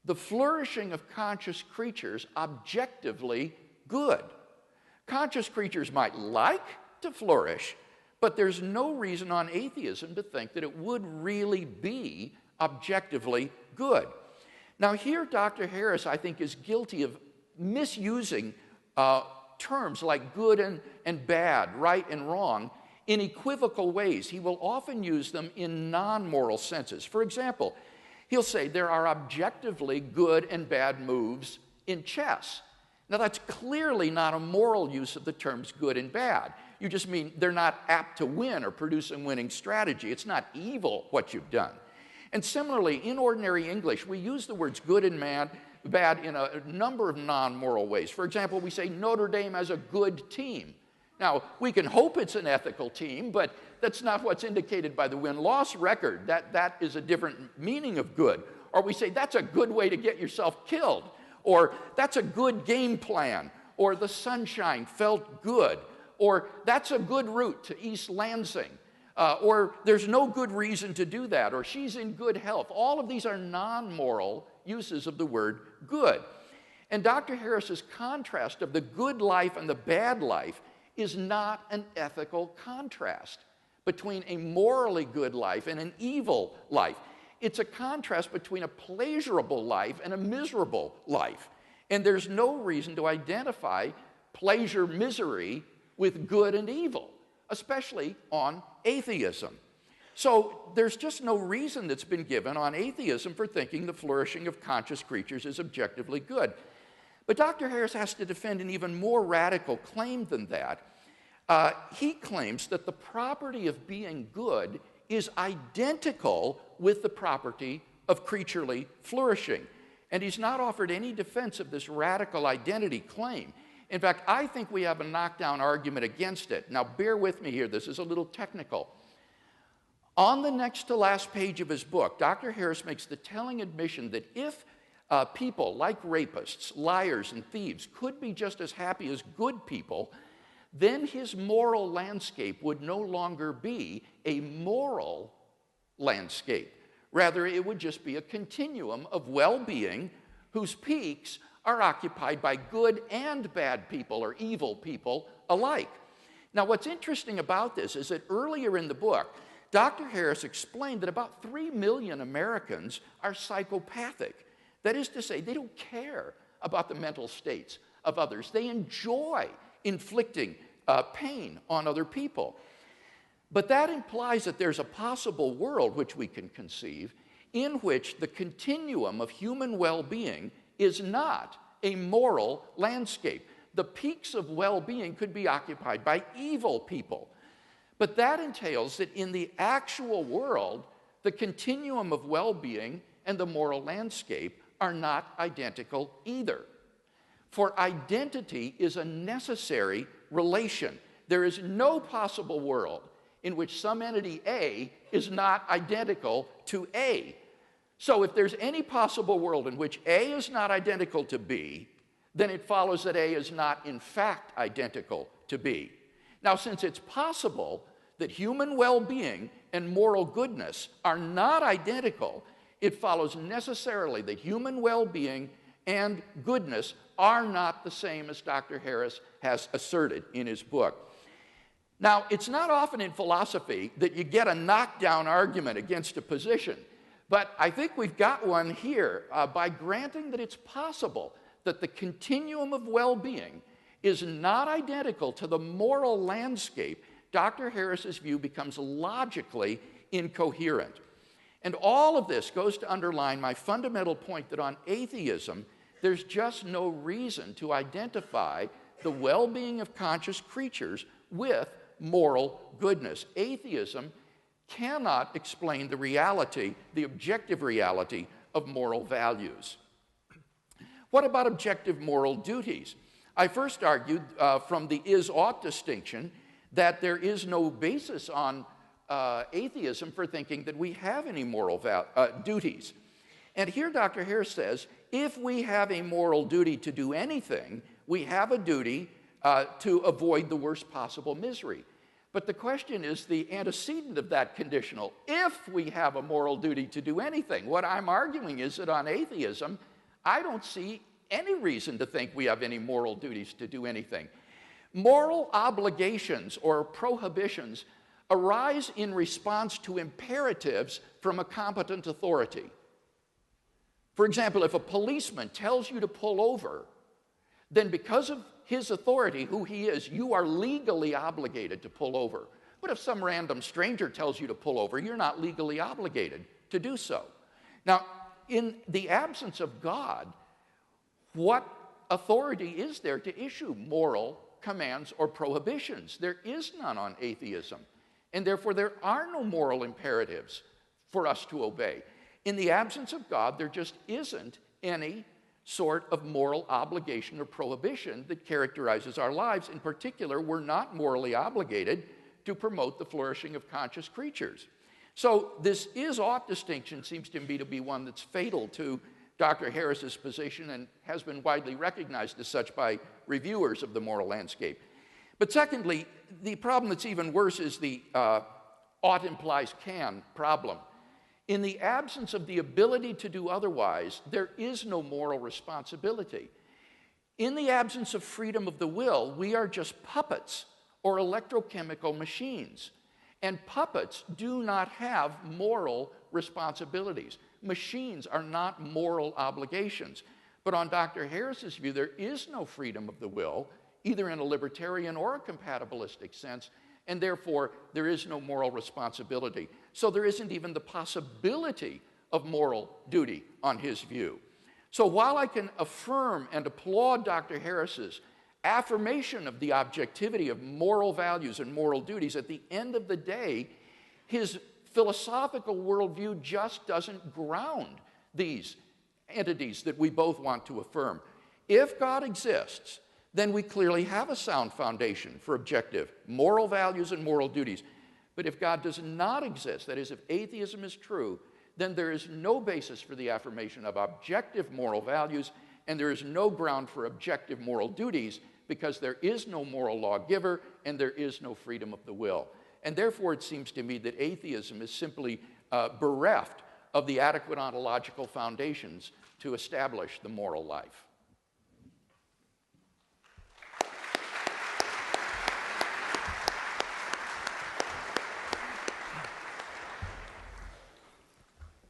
the flourishing of conscious creatures objectively good? Conscious creatures might like to flourish, but there's no reason on atheism to think that it would really be objectively good. Now here, Dr. Harris, I think, is guilty of misusing terms like good and bad, right and wrong, in equivocal ways. He will often use them in non-moral senses. For example, he'll say there are objectively good and bad moves in chess. Now that's clearly not a moral use of the terms good and bad. You just mean they're not apt to win or produce a winning strategy. It's not evil what you've done. And similarly, in ordinary English, we use the words good and bad in a number of non-moral ways. For example, we say Notre Dame has a good team. Now, we can hope it's an ethical team, but that's not what's indicated by the win-loss record. That is a different meaning of good. Or we say that's a good way to get yourself killed. Or that's a good game plan. Or the sunshine felt good. Or that's a good route to East Lansing. Or there's no good reason to do that. Or she's in good health. All of these are non-moral uses of the word good. And Dr. Harris's contrast of the good life and the bad life is not an ethical contrast between a morally good life and an evil life. It's a contrast between a pleasurable life and a miserable life. And there's no reason to identify pleasure, misery with good and evil, especially on atheism. So there's just no reason that's been given on atheism for thinking the flourishing of conscious creatures is objectively good. But Dr. Harris has to defend an even more radical claim than that. He claims that the property of being good is identical with the property of creaturely flourishing. And he's not offered any defense of this radical identity claim. In fact, I think we have a knockdown argument against it. Now, bear with me here. This is a little technical. On the next to last page of his book, Dr. Harris makes the telling admission that if people like rapists, liars, and thieves could be just as happy as good people, then his moral landscape would no longer be a moral landscape. Rather, it would just be a continuum of well-being whose peaks are occupied by good and bad people or evil people alike. Now, what's interesting about this is that earlier in the book, Dr. Harris explained that about 3 million Americans are psychopathic. That is to say, they don't care about the mental states of others. They enjoy inflicting pain on other people. But that implies that there's a possible world which we can conceive in which the continuum of human well-being is not a moral landscape. The peaks of well-being could be occupied by evil people. But that entails that in the actual world, the continuum of well-being and the moral landscape are not identical either. For identity is a necessary relation. There is no possible world in which some entity A is not identical to A. So if there's any possible world in which A is not identical to B, then it follows that A is not in fact identical to B. Now, since it's possible that human well-being and moral goodness are not identical, it follows necessarily that human well-being and goodness are not the same as Dr. Harris has asserted in his book. Now, it's not often in philosophy that you get a knockdown argument against a position, but I think we've got one here by granting that it's possible that the continuum of well-being is not identical to the moral landscape. Dr. Harris's view becomes logically incoherent. And all of this goes to underline my fundamental point that on atheism, there's just no reason to identify the well-being of conscious creatures with moral goodness. Atheism cannot explain the reality, the objective reality of moral values. What about objective moral duties? I first argued from the is-ought distinction that there is no basis on atheism for thinking that we have any moral duties. And here Dr. Harris says, if we have a moral duty to do anything, we have a duty to avoid the worst possible misery. But the question is the antecedent of that conditional. If we have a moral duty to do anything, what I'm arguing is that on atheism, I don't see any reason to think we have any moral duties to do anything. Moral obligations or prohibitions arise in response to imperatives from a competent authority. For example, if a policeman tells you to pull over, then because of his authority, who he is, you are legally obligated to pull over. But if some random stranger tells you to pull over, you're not legally obligated to do so. Now, in the absence of God, what authority is there to issue moral commands or prohibitions? There is none on atheism, and therefore there are no moral imperatives for us to obey. In the absence of God, there just isn't any sort of moral obligation or prohibition that characterizes our lives. In particular, we're not morally obligated to promote the flourishing of conscious creatures. So this is-ought distinction seems to me to be one that's fatal to Dr. Harris's position and has been widely recognized as such by reviewers of the moral landscape. But secondly, the problem that's even worse is the ought implies can problem. In the absence of the ability to do otherwise, there is no moral responsibility. In the absence of freedom of the will, we are just puppets or electrochemical machines. And puppets do not have moral responsibilities. Machines are not moral obligations. But on Dr. Harris's view, there is no freedom of the will, either in a libertarian or a compatibilistic sense, and therefore there is no moral responsibility. So there isn't even the possibility of moral duty on his view. So while I can affirm and applaud Dr. Harris's affirmation of the objectivity of moral values and moral duties, at the end of the day, his philosophical worldview just doesn't ground these entities that we both want to affirm. If God exists, then we clearly have a sound foundation for objective moral values and moral duties. But if God does not exist, that is, if atheism is true, then there is no basis for the affirmation of objective moral values, and there is no ground for objective moral duties, because there is no moral lawgiver and there is no freedom of the will. And therefore, it seems to me that atheism is simply bereft of the adequate ontological foundations to establish the moral life.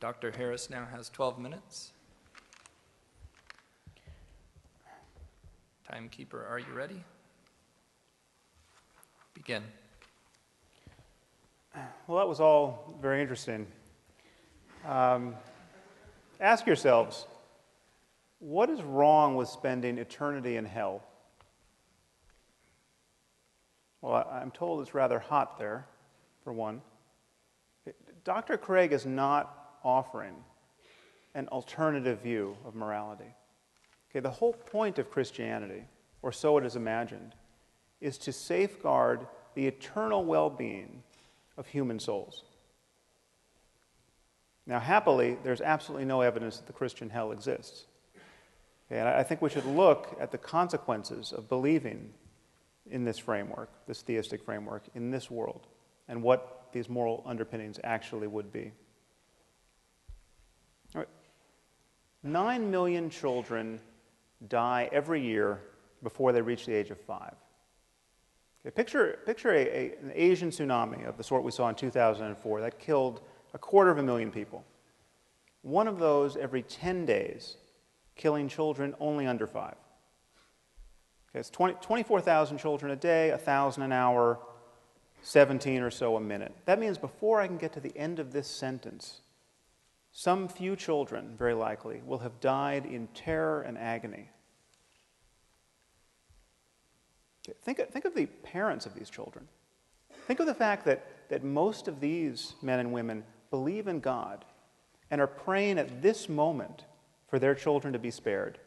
Dr. Harris now has 12 minutes. Timekeeper, are you ready? Begin. Well, that was all very interesting. Ask yourselves, what is wrong with spending eternity in hell? Well, I'm told it's rather hot there, for one. Dr. Craig is not offering an alternative view of morality. Okay, the whole point of Christianity, or so it is imagined, is to safeguard the eternal well-being of human souls. Now, happily, there's absolutely no evidence that the Christian hell exists. Okay, and I think we should look at the consequences of believing in this framework, this theistic framework, in this world, and what these moral underpinnings actually would be. All right. 9 million children die every year before they reach the age of 5. Okay, picture an Asian tsunami of the sort we saw in 2004 that killed 250,000 people. One of those every 10 days, killing children only under 5. Okay, it's 24,000 children a day, 1,000 an hour, 17 or so a minute. That means before I can get to the end of this sentence, some few children, very likely, will have died in terror and agony. Okay, think of the parents of these children. Think of the fact that most of these men and women believe in God and are praying at this moment for their children to be spared.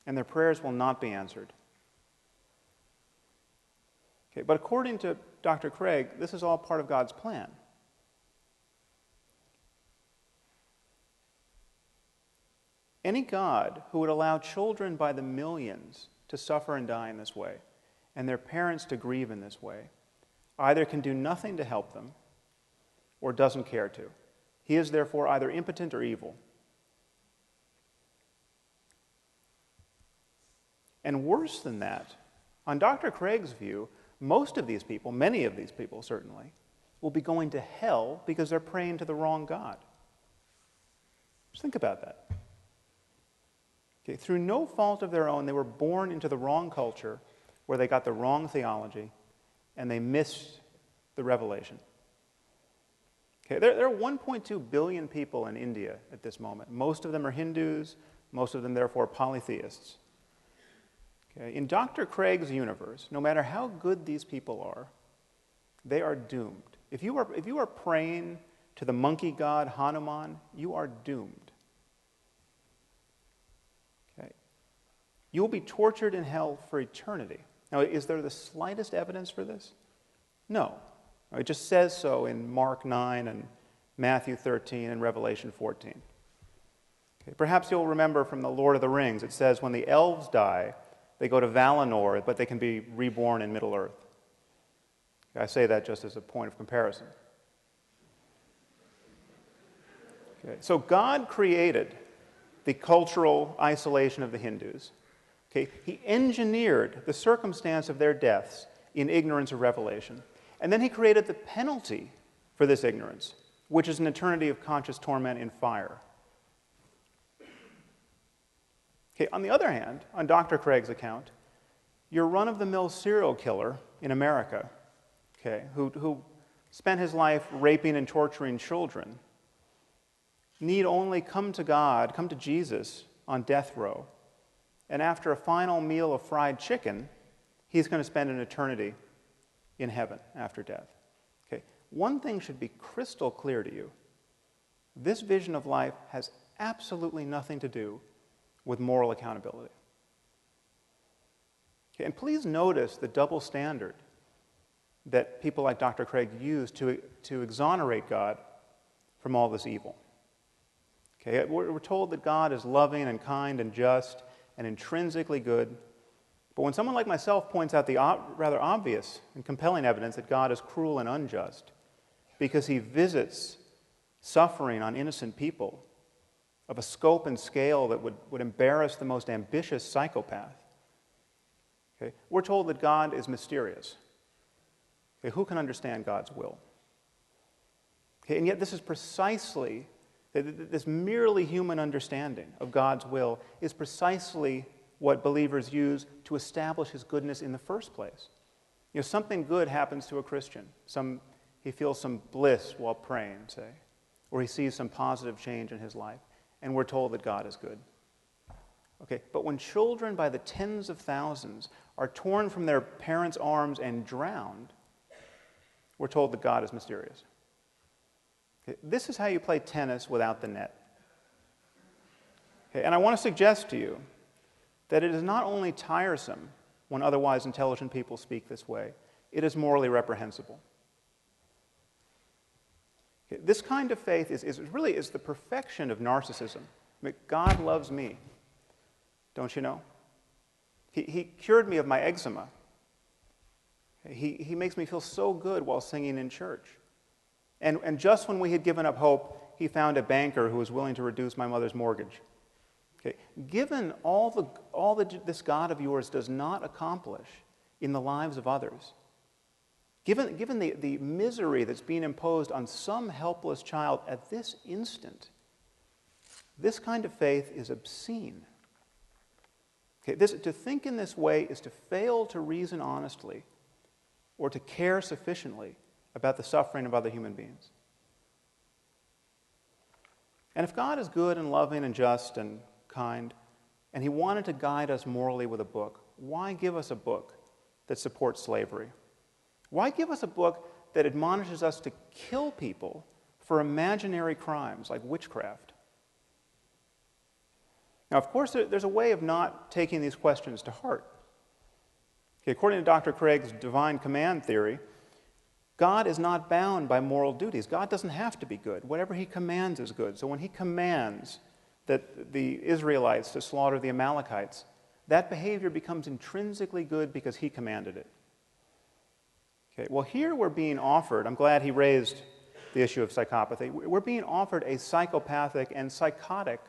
And their prayers will not be answered. Okay, but according to Dr. Craig, this is all part of God's plan. Any God who would allow children by the millions to suffer and die in this way, and their parents to grieve in this way, either can do nothing to help them or doesn't care to. He is therefore either impotent or evil. And worse than that, on Dr. Craig's view, most of these people, many of these people certainly, will be going to hell because they're praying to the wrong God. Just think about that. Okay, through no fault of their own, they were born into the wrong culture where they got the wrong theology and they missed the revelation. Okay, there are 1.2 billion people in India at this moment. Most of them are Hindus, most of them therefore polytheists. Okay, in Dr. Craig's universe, no matter how good these people are, they are doomed. If you are praying to the monkey god Hanuman, you are doomed. You will be tortured in hell for eternity. Now, is there the slightest evidence for this? No. It just says so in Mark 9 and Matthew 13 and Revelation 14. Okay, perhaps you'll remember from the Lord of the Rings, it says when the elves die, they go to Valinor, but they can be reborn in Middle-earth. Okay, I say that just as a point of comparison. Okay, so God created the cultural isolation of the Hindus. Okay, he engineered the circumstance of their deaths in ignorance of revelation. And then he created the penalty for this ignorance, which is an eternity of conscious torment in fire. Okay, on the other hand, on Dr. Craig's account, your run-of-the-mill serial killer in America, okay, who spent his life raping and torturing children, need only come to God, come to Jesus on death row. And after a final meal of fried chicken, he's going to spend an eternity in heaven after death. Okay, one thing should be crystal clear to you. This vision of life has absolutely nothing to do with moral accountability. Okay, and please notice the double standard that people like Dr. Craig use to exonerate God from all this evil. Okay, we're told that God is loving and kind and just and intrinsically good. But when someone like myself points out the rather obvious and compelling evidence that God is cruel and unjust because he visits suffering on innocent people of a scope and scale that would embarrass the most ambitious psychopath, okay, we're told that God is mysterious. Okay, who can understand God's will? Okay, and yet this is precisely this merely human understanding of God's will is precisely what believers use to establish his goodness in the first place. You know, something good happens to a Christian. He feels some bliss while praying, say, or he sees some positive change in his life, and we're told that God is good. Okay, but when children by the tens of thousands are torn from their parents' arms and drowned, we're told that God is mysterious. Okay, this is how you play tennis without the net. Okay, and I want to suggest to you that it is not only tiresome when otherwise intelligent people speak this way, it is morally reprehensible. Okay, this kind of faith is really the perfection of narcissism. I mean, God loves me, don't you know? He cured me of my eczema. He makes me feel so good while singing in church. And just when we had given up hope, he found a banker who was willing to reduce my mother's mortgage. Okay, given all that this God of yours does not accomplish in the lives of others, given the misery that's being imposed on some helpless child at this instant, this kind of faith is obscene. Okay, to think in this way is to fail to reason honestly or to care sufficiently about the suffering of other human beings. And if God is good and loving and just and kind, and he wanted to guide us morally with a book, why give us a book that supports slavery? Why give us a book that admonishes us to kill people for imaginary crimes like witchcraft? Now, of course, there's a way of not taking these questions to heart. Okay, according to Dr. Craig's divine command theory, God is not bound by moral duties. God doesn't have to be good. Whatever he commands is good. So when he commands that the Israelites to slaughter the Amalekites, that behavior becomes intrinsically good because he commanded it. Okay, well, here we're being offered, I'm glad he raised the issue of psychopathy, we're being offered a psychopathic and psychotic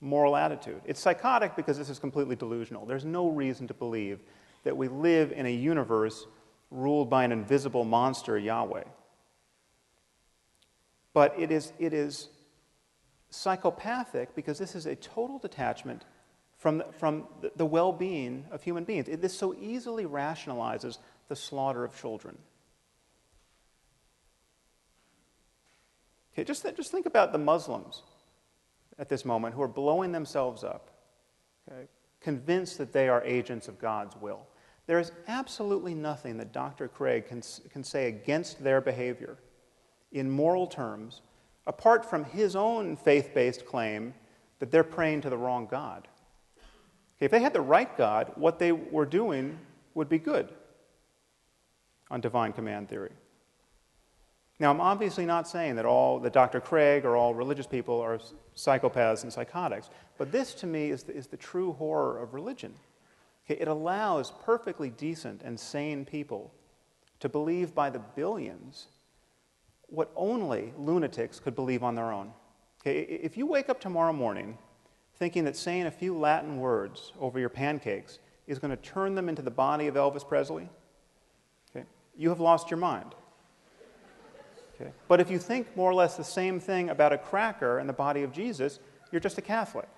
moral attitude. It's psychotic because this is completely delusional. There's no reason to believe that we live in a universe ruled by an invisible monster, Yahweh. But it is psychopathic because this is a total detachment from the well-being of human beings. This so easily rationalizes the slaughter of children. Okay, just think about the Muslims at this moment who are blowing themselves up, okay, convinced that they are agents of God's will. There is absolutely nothing that Dr. Craig can say against their behavior in moral terms, apart from his own faith-based claim that they're praying to the wrong God. Okay, if they had the right God, what they were doing would be good on divine command theory. Now, I'm obviously not saying that Dr. Craig or all religious people are psychopaths and psychotics, but this to me is the true horror of religion. Okay, it allows perfectly decent and sane people to believe by the billions what only lunatics could believe on their own. Okay, if you wake up tomorrow morning thinking that saying a few Latin words over your pancakes is going to turn them into the body of Elvis Presley, okay, you have lost your mind. Okay? But if you think more or less the same thing about a cracker and the body of Jesus, you're just a Catholic.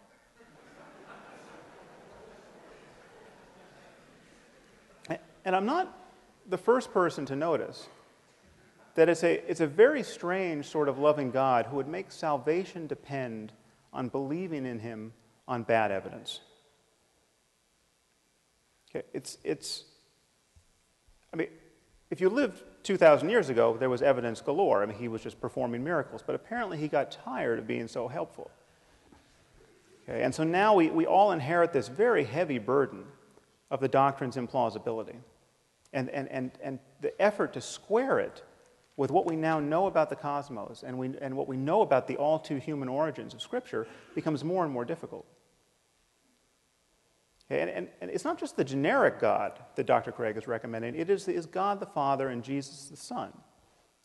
And I'm not the first person to notice that it's a very strange sort of loving God who would make salvation depend on believing in him on bad evidence. Okay, I mean, if you lived 2,000 years ago, there was evidence galore. I mean, he was just performing miracles. But apparently he got tired of being so helpful. Okay, and so now we all inherit this very heavy burden of the doctrine's implausibility. And the effort to square it with what we now know about the cosmos and what we know about the all-too-human origins of Scripture becomes more and more difficult. Okay, and it's not just the generic God that Dr. Craig is recommending. It is God the Father and Jesus the Son.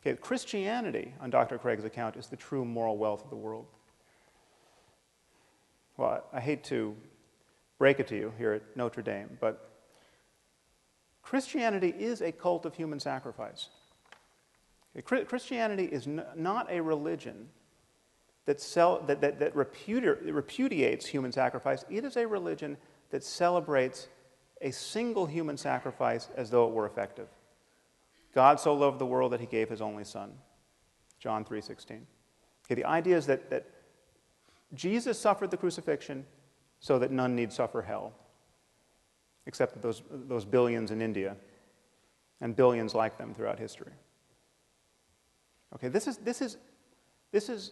Okay, Christianity, on Dr. Craig's account, is the true moral wealth of the world. Well, I hate to break it to you here at Notre Dame, but Christianity is a cult of human sacrifice. Okay, Christianity is not a religion that repudiates human sacrifice. It is a religion that celebrates a single human sacrifice as though it were effective. God so loved the world that he gave his only Son, John 3:16. Okay, the idea is that Jesus suffered the crucifixion so that none need suffer hell, except those billions in India and billions like them throughout history. Okay, this is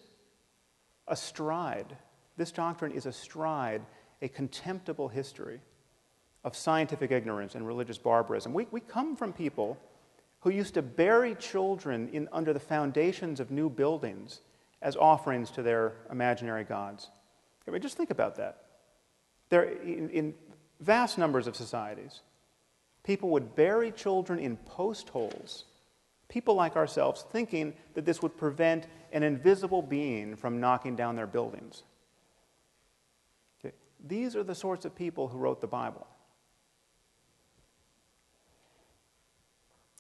astride. This doctrine is astride a contemptible history of scientific ignorance and religious barbarism. We come from people who used to bury children under the foundations of new buildings as offerings to their imaginary gods. I mean, just think about that. In vast numbers of societies, people would bury children in post holes, people like ourselves thinking that this would prevent an invisible being from knocking down their buildings. Okay. These are the sorts of people who wrote the Bible.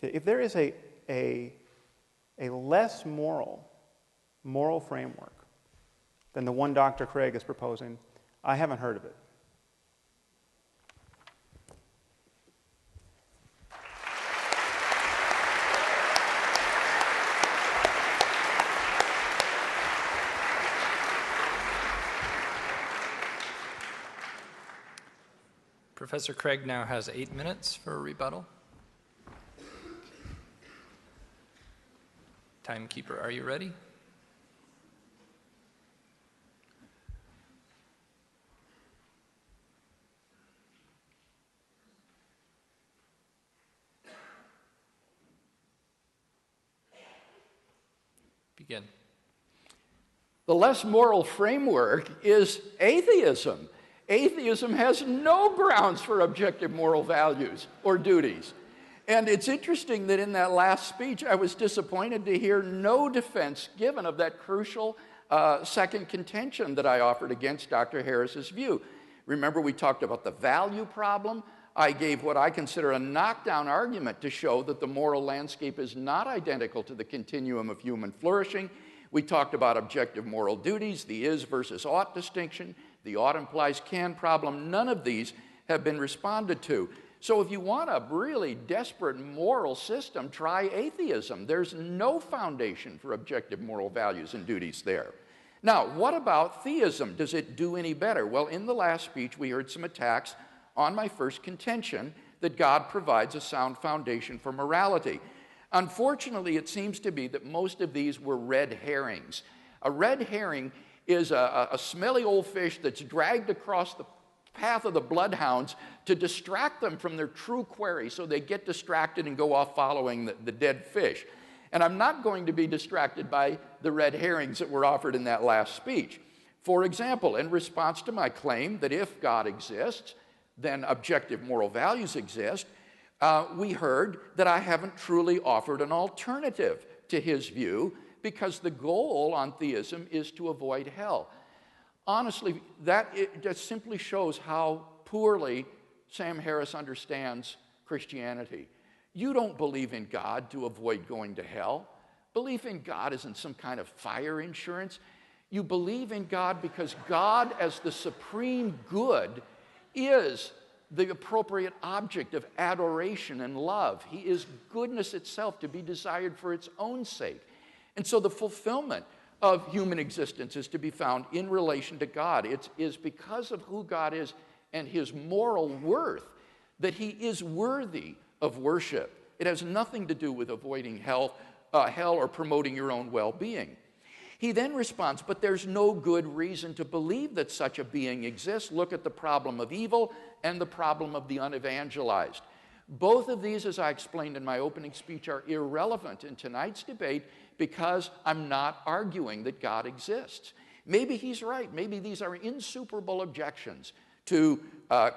Okay. If there is a less moral framework than the one Dr. Craig is proposing, I haven't heard of it. Professor Craig now has 8 minutes for a rebuttal. Timekeeper, are you ready? Begin. The less moral framework is atheism. Atheism has no grounds for objective moral values or duties. And it's interesting that in that last speech, I was disappointed to hear no defense given of that crucial second contention that I offered against Dr. Harris's view. Remember, we talked about the value problem. I gave what I consider a knockdown argument to show that the moral landscape is not identical to the continuum of human flourishing. We talked about objective moral duties, the is versus ought distinction, the ought implies can problem. None of these have been responded to. So if you want a really desperate moral system, try atheism. There's no foundation for objective moral values and duties there. Now, what about theism? Does it do any better? Well, in the last speech, we heard some attacks on my first contention that God provides a sound foundation for morality. Unfortunately, it seems to be that most of these were red herrings. A red herring is a smelly old fish that's dragged across the path of the bloodhounds to distract them from their true quarry, so they get distracted and go off following the dead fish. And I'm not going to be distracted by the red herrings that were offered in that last speech. For example, in response to my claim that if God exists, then objective moral values exist, we heard that I haven't truly offered an alternative to his view, because the goal on theism is to avoid hell. Honestly, it just simply shows how poorly Sam Harris understands Christianity. You don't believe in God to avoid going to hell. Belief in God isn't some kind of fire insurance. You believe in God because God, as the supreme good, is the appropriate object of adoration and love. He is goodness itself to be desired for its own sake. And so the fulfillment of human existence is to be found in relation to God. It is because of who God is and his moral worth that he is worthy of worship. It has nothing to do with avoiding hell or promoting your own well-being. He then responds, but there's no good reason to believe that such a being exists. Look at the problem of evil and the problem of the unevangelized. Both of these, as I explained in my opening speech, are irrelevant in tonight's debate because I'm not arguing that God exists. Maybe he's right. Maybe these are insuperable objections to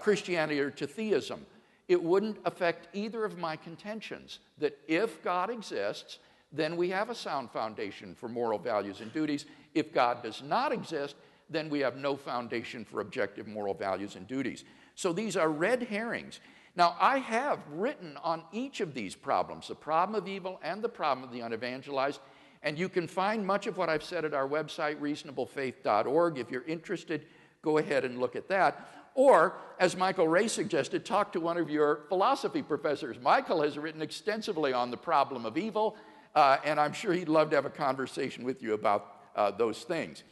Christianity or to theism. It wouldn't affect either of my contentions that if God exists, then we have a sound foundation for moral values and duties. If God does not exist, then we have no foundation for objective moral values and duties. So these are red herrings. Now, I have written on each of these problems, the problem of evil and the problem of the unevangelized, and you can find much of what I've said at our website, reasonablefaith.org. If you're interested, go ahead and look at that. Or, as Michael Ray suggested, talk to one of your philosophy professors. Michael has written extensively on the problem of evil, and I'm sure he'd love to have a conversation with you about those things.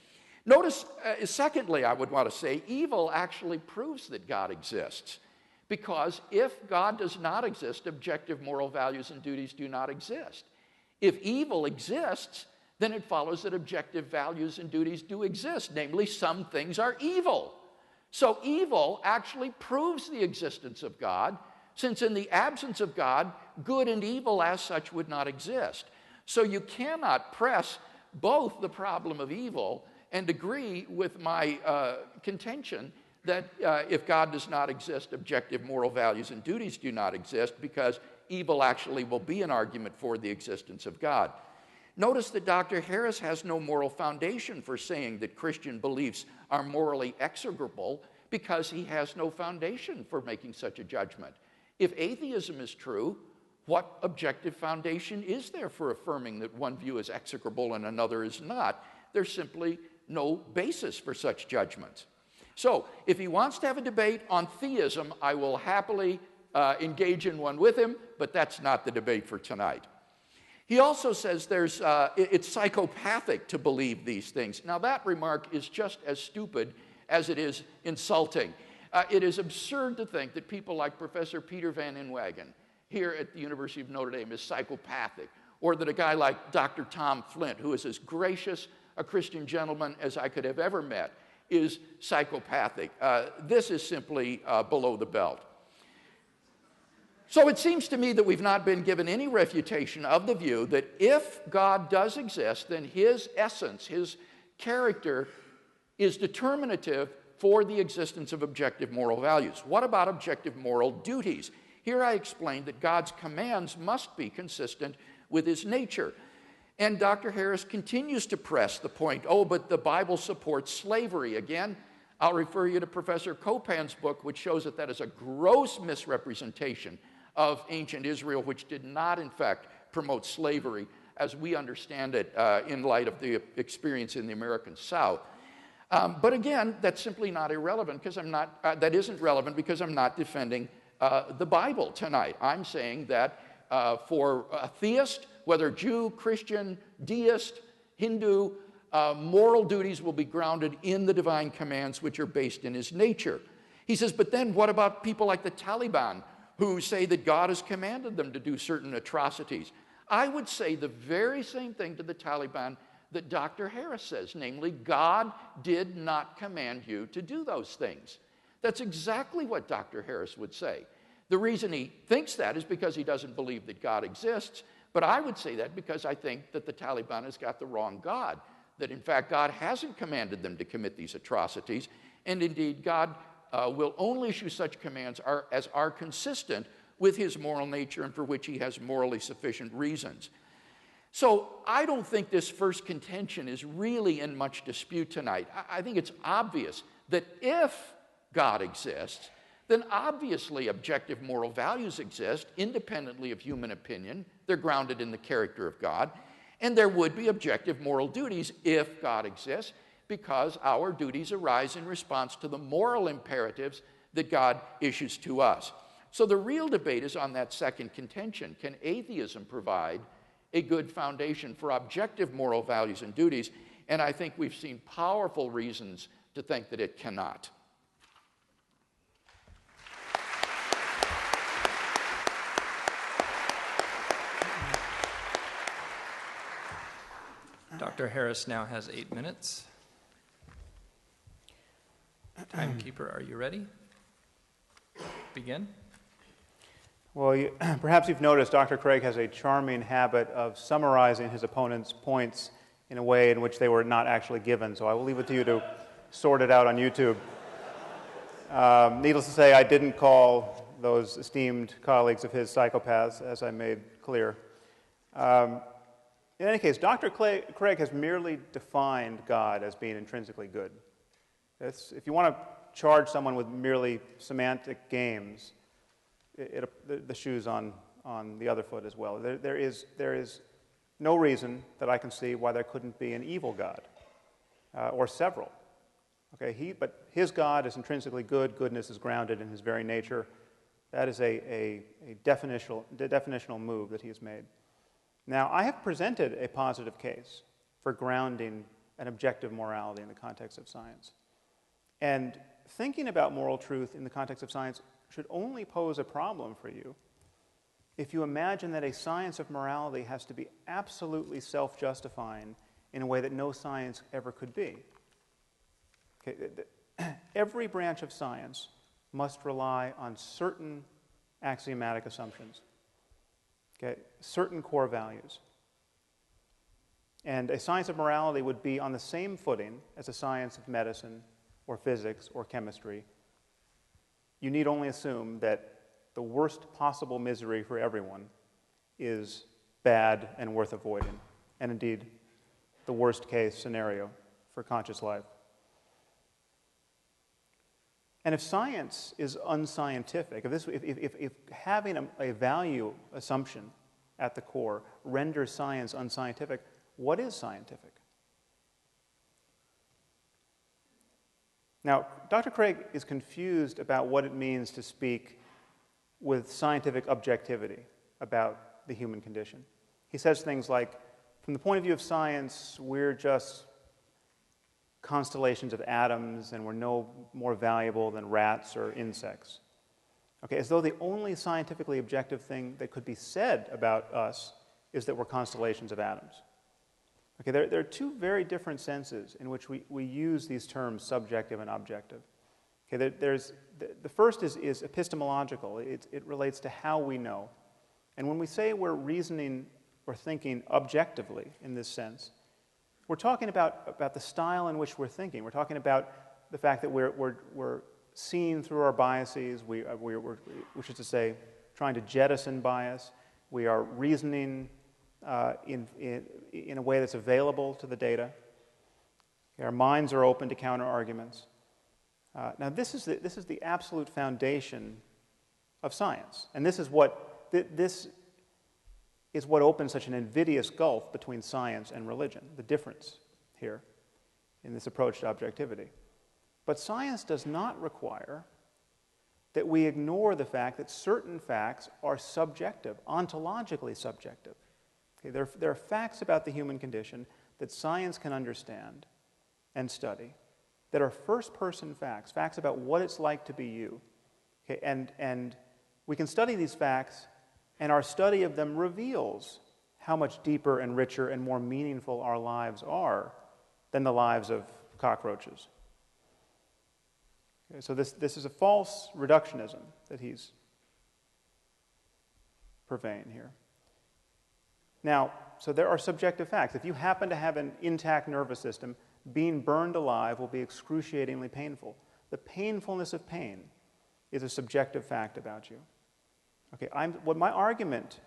Notice, secondly, I would want to say, evil actually proves that God exists. Because if God does not exist, objective moral values and duties do not exist. If evil exists, then it follows that objective values and duties do exist. Namely, some things are evil. So evil actually proves the existence of God, since in the absence of God, good and evil as such would not exist. So you cannot press both the problem of evil and agree with my contention that if God does not exist, objective moral values and duties do not exist, because evil actually will be an argument for the existence of God. Notice that Dr. Harris has no moral foundation for saying that Christian beliefs are morally execrable, because he has no foundation for making such a judgment. If atheism is true, what objective foundation is there for affirming that one view is execrable and another is not? There's simply no basis for such judgments. So, if he wants to have a debate on theism, I will happily engage in one with him, but that's not the debate for tonight. He also says it's psychopathic to believe these things. Now, that remark is just as stupid as it is insulting. It is absurd to think that people like Professor Peter Van Inwagen here at the University of Notre Dame is psychopathic, or that a guy like Dr. Tom Flint, who is as gracious a Christian gentleman as I could have ever met, is psychopathic. This is simply below the belt. So it seems to me that we've not been given any refutation of the view that if God does exist, then his essence, his character, is determinative for the existence of objective moral values. What about objective moral duties? Here I explained that God's commands must be consistent with his nature. And Dr. Harris continues to press the point, oh, but the Bible supports slavery. Again, I'll refer you to Professor Copan's book, which shows that that is a gross misrepresentation of ancient Israel, which did not, in fact, promote slavery as we understand it in light of the experience in the American South. But again, that's simply not irrelevant because that isn't relevant because I'm not defending the Bible tonight. I'm saying that for a theist, whether Jew, Christian, deist, Hindu, moral duties will be grounded in the divine commands which are based in his nature. He says, but then what about people like the Taliban who say that God has commanded them to do certain atrocities? I would say the very same thing to the Taliban that Dr. Harris says, namely, God did not command you to do those things. That's exactly what Dr. Harris would say. The reason he thinks that is because he doesn't believe that God exists, but I would say that because I think that the Taliban has got the wrong God, that in fact God hasn't commanded them to commit these atrocities, and indeed God will only issue such commands as are consistent with his moral nature and for which he has morally sufficient reasons. So I don't think this first contention is really in much dispute tonight. I think it's obvious that if God exists, then obviously objective moral values exist independently of human opinion. They're grounded in the character of God. And there would be objective moral duties if God exists, because our duties arise in response to the moral imperatives that God issues to us. So the real debate is on that second contention. Can atheism provide a good foundation for objective moral values and duties? And I think we've seen powerful reasons to think that it cannot. Dr. Harris now has 8 minutes. Timekeeper, are you ready? Begin. Well, perhaps you've noticed Dr. Craig has a charming habit of summarizing his opponent's points in a way in which they were not actually given, so I will leave it to you to sort it out on YouTube. Needless to say, I didn't call those esteemed colleagues of his psychopaths, as I made clear. In any case, Dr. Craig has merely defined God as being intrinsically good. If you want to charge someone with merely semantic games, the shoe's on the other foot as well. There is no reason that I can see why there couldn't be an evil God, or several. Okay, but his God is intrinsically good. Goodness is grounded in his very nature. That is a definitional move that he has made. Now, I have presented a positive case for grounding an objective morality in the context of science. And thinking about moral truth in the context of science should only pose a problem for you if you imagine that a science of morality has to be absolutely self-justifying in a way that no science ever could be. Okay, every branch of science must rely on certain axiomatic assumptions, okay, certain core values. And a science of morality would be on the same footing as a science of medicine or physics or chemistry. You need only assume that the worst possible misery for everyone is bad and worth avoiding, and indeed the worst case scenario for conscious life. And if science is unscientific, if having a value assumption at the core renders science unscientific, what is scientific? Now, Dr. Craig is confused about what it means to speak with scientific objectivity about the human condition. He says things like, from the point of view of science, we're just constellations of atoms and we're no more valuable than rats or insects. Okay, as though the only scientifically objective thing that could be said about us is that we're constellations of atoms. Okay, there are two very different senses in which we use these terms subjective and objective. Okay, the first is epistemological. It relates to how we know. And when we say we're reasoning or thinking objectively in this sense, we're talking about the style in which we're thinking. We're talking about the fact that we're seeing through our biases, which is to say, trying to jettison bias. We are reasoning in a way that's available to the data. Okay, our minds are open to counter-arguments. Now, this is the absolute foundation of science, and this is what opens such an invidious gulf between science and religion, the difference here in this approach to objectivity. But science does not require that we ignore the fact that certain facts are subjective, ontologically subjective. Okay, there are facts about the human condition that science can understand and study that are first-person facts, facts about what it's like to be you. Okay, and we can study these facts, and our study of them reveals how much deeper and richer and more meaningful our lives are than the lives of cockroaches. Okay, so this is a false reductionism that he's purveying here. Now, so there are subjective facts. If you happen to have an intact nervous system, being burned alive will be excruciatingly painful. The painfulness of pain is a subjective fact about you. Okay, what my argument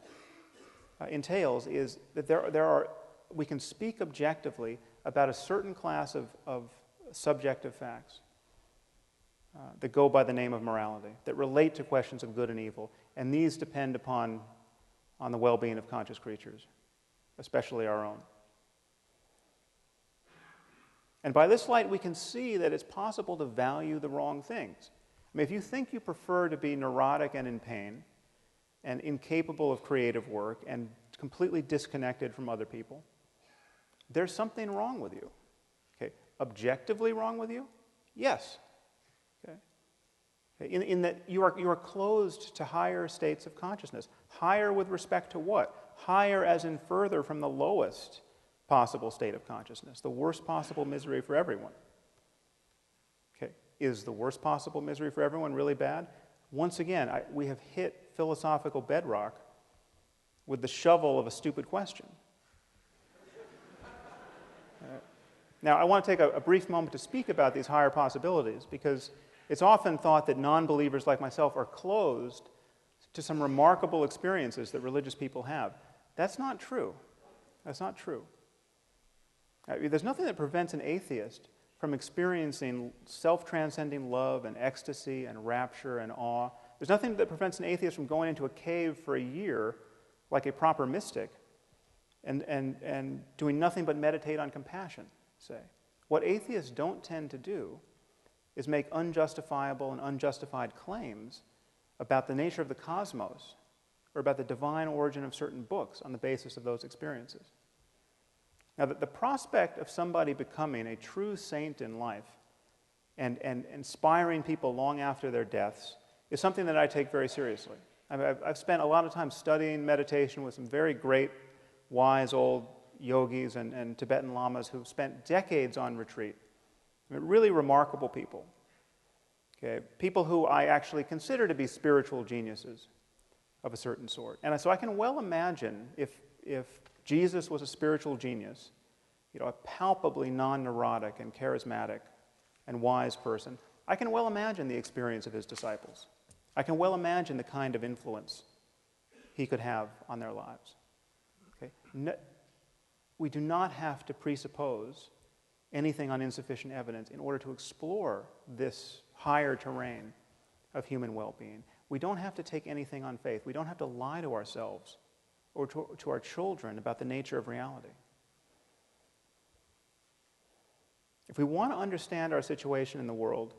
entails is that we can speak objectively about a certain class of subjective facts that go by the name of morality, that relate to questions of good and evil, and these depend on the well-being of conscious creatures, especially our own. And by this light, we can see that it's possible to value the wrong things. I mean, if you think you prefer to be neurotic and in pain, and incapable of creative work, and completely disconnected from other people, there's something wrong with you. Okay, objectively wrong with you? Yes. Okay. In that you are closed to higher states of consciousness. Higher with respect to what? Higher as in further from the lowest possible state of consciousness, the worst possible misery for everyone. Okay, is the worst possible misery for everyone really bad? Once again, we have hit philosophical bedrock with the shovel of a stupid question. Now, I want to take a brief moment to speak about these higher possibilities, because it's often thought that non-believers like myself are closed to some remarkable experiences that religious people have. That's not true. That's not true. There's nothing that prevents an atheist from experiencing self-transcending love and ecstasy and rapture and awe. There's nothing that prevents an atheist from going into a cave for a year like a proper mystic and doing nothing but meditate on compassion, say. What atheists don't tend to do is make unjustifiable and unjustified claims about the nature of the cosmos or about the divine origin of certain books on the basis of those experiences. Now, the prospect of somebody becoming a true saint in life and inspiring people long after their deaths is something that I take very seriously. I've spent a lot of time studying meditation with some very great, wise old yogis and Tibetan lamas who've spent decades on retreat. I mean, really remarkable people. Okay, people who I actually consider to be spiritual geniuses of a certain sort. And so I can well imagine if Jesus was a spiritual genius, a palpably non-neurotic and charismatic and wise person, I can well imagine the experience of his disciples. I can well imagine the kind of influence he could have on their lives. Okay? We do not have to presuppose anything on insufficient evidence in order to explore this higher terrain of human well-being. We don't have to take anything on faith. We don't have to lie to ourselves or to our children about the nature of reality. If we want to understand our situation in the world,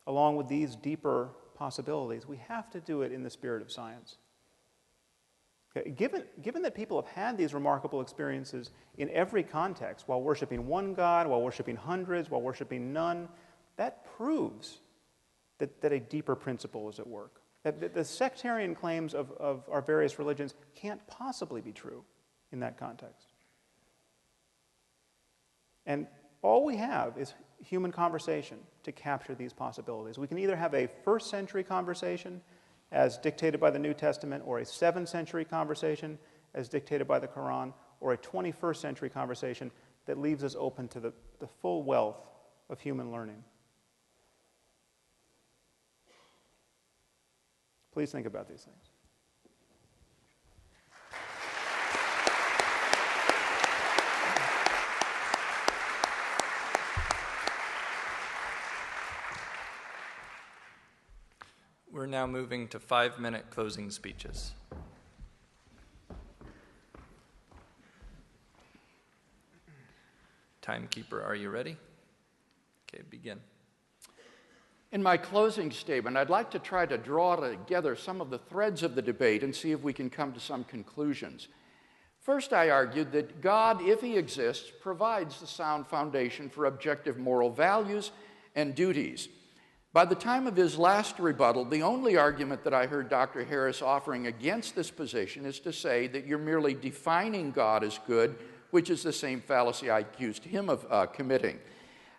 along with these deeper possibilities, we have to do it in the spirit of science. Okay, given that people have had these remarkable experiences in every context, while worshiping one God, while worshiping hundreds, while worshiping none, that proves that a deeper principle is at work. That the sectarian claims of our various religions can't possibly be true in that context. And all we have is human conversation to capture these possibilities. We can either have a first century conversation as dictated by the New Testament, or a 7th century conversation as dictated by the Quran, or a 21st century conversation that leaves us open to the full wealth of human learning. Please think about these things. We're now moving to 5-minute closing speeches. Timekeeper, are you ready? Okay, begin. In my closing statement, I'd like to try to draw together some of the threads of the debate and see if we can come to some conclusions. First, I argued that God, if he exists, provides the sound foundation for objective moral values and duties. By the time of his last rebuttal, the only argument that I heard Dr. Harris offering against this position is to say that you're merely defining God as good, which is the same fallacy I accused him of committing.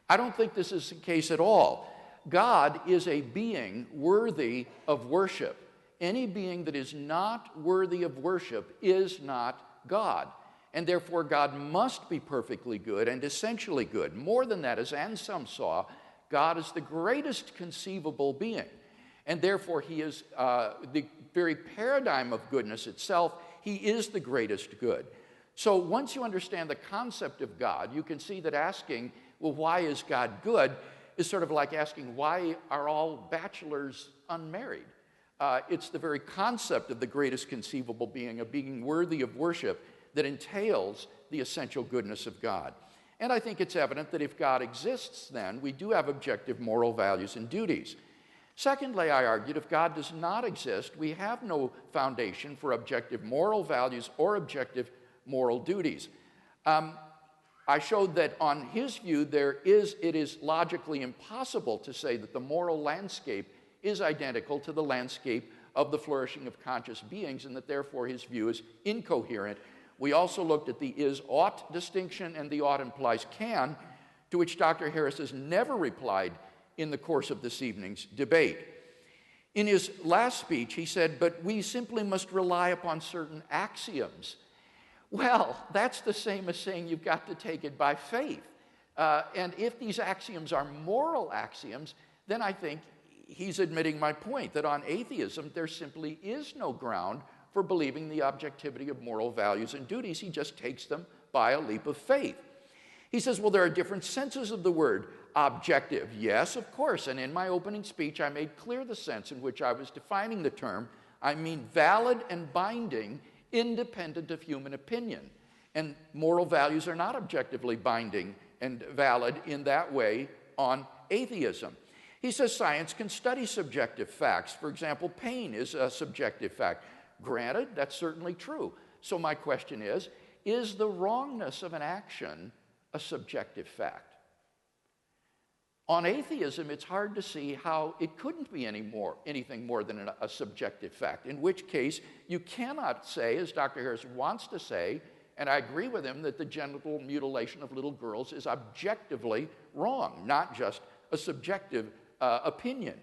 I don't think this is the case at all. God is a being worthy of worship. Any being that is not worthy of worship is not God. And therefore, God must be perfectly good and essentially good. More than that, as Anselm saw, God is the greatest conceivable being, and therefore he is the very paradigm of goodness itself. He is the greatest good. So once you understand the concept of God, you can see that asking, well, why is God good, is sort of like asking, why are all bachelors unmarried? It's the very concept of the greatest conceivable being, a being worthy of worship, that entails the essential goodness of God. And I think it's evident that if God exists, then we do have objective moral values and duties. Secondly, I argued, if God does not exist, we have no foundation for objective moral values or objective moral duties. I showed that on his view, it is logically impossible to say that the moral landscape is identical to the landscape of the flourishing of conscious beings, and that therefore his view is incoherent. We also looked at the is-ought distinction and the ought implies can, to which Dr. Harris has never replied in the course of this evening's debate. In his last speech, he said, but we simply must rely upon certain axioms. Well, that's the same as saying you've got to take it by faith. And if these axioms are moral axioms, then I think he's admitting my point, that on atheism, there simply is no ground for believing the objectivity of moral values and duties. He just takes them by a leap of faith. He says, well, there are different senses of the word objective. Yes, of course, and in my opening speech, I made clear the sense in which I was defining the term. I mean valid and binding, independent of human opinion. And moral values are not objectively binding and valid in that way on atheism. He says science can study subjective facts. For example, pain is a subjective fact. Granted, that's certainly true. So my question is the wrongness of an action a subjective fact? On atheism, it's hard to see how it couldn't be anything more than a subjective fact, in which case you cannot say, as Dr. Harris wants to say, and I agree with him, that the genital mutilation of little girls is objectively wrong, not just a subjective opinion.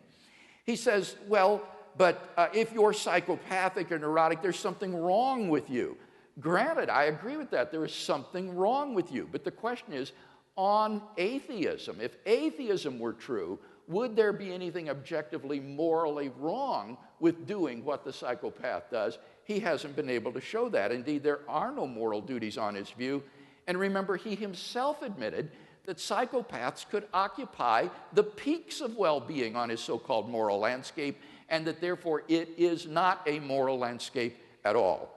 He says, well, but if you're psychopathic or neurotic, there's something wrong with you. Granted, I agree with that. There is something wrong with you. But the question is, on atheism, if atheism were true, would there be anything objectively morally wrong with doing what the psychopath does? He hasn't been able to show that. Indeed, there are no moral duties on his view. And remember, he himself admitted that psychopaths could occupy the peaks of well-being on his so-called moral landscape, and that therefore it is not a moral landscape at all.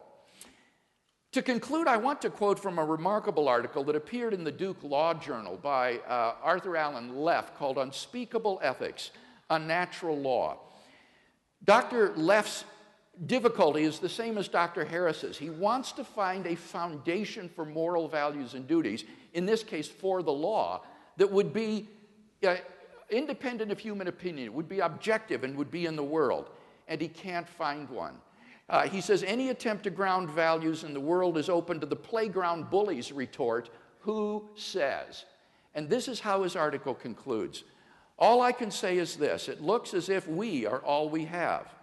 To conclude, I want to quote from a remarkable article that appeared in the Duke Law Journal by Arthur Allen Leff called Unspeakable Ethics, A Natural Law. Dr. Leff's difficulty is the same as Dr. Harris's. He wants to find a foundation for moral values and duties, in this case for the law, that would be independent of human opinion, would be objective, and would be in the world. And he can't find one. He says any attempt to ground values in the world is open to the playground bully's retort, who says? And this is how his article concludes. All I can say is this: it looks as if we are all we have.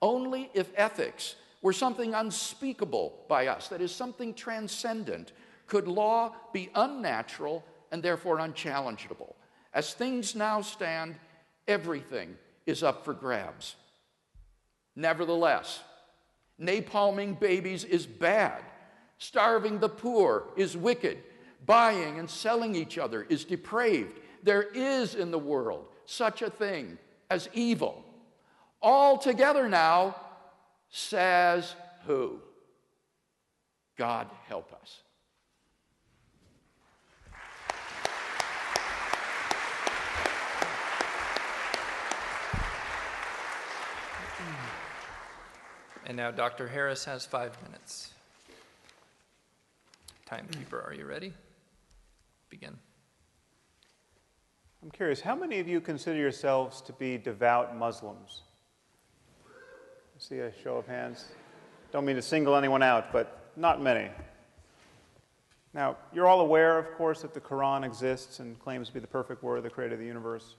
Only if ethics were something unspeakable by us, that is, something transcendent, could law be unnatural and therefore unchallengeable. As things now stand, everything is up for grabs. Nevertheless, napalming babies is bad. Starving the poor is wicked. Buying and selling each other is depraved. There is in the world such a thing as evil. All together now, says who? God help us. And now Dr. Harris has 5 minutes. Timekeeper, are you ready? Begin. I'm curious, how many of you consider yourselves to be devout Muslims? See a show of hands? Don't mean to single anyone out, but not many. Now, you're all aware, of course, that the Quran exists and claims to be the perfect word of the creator of the universe.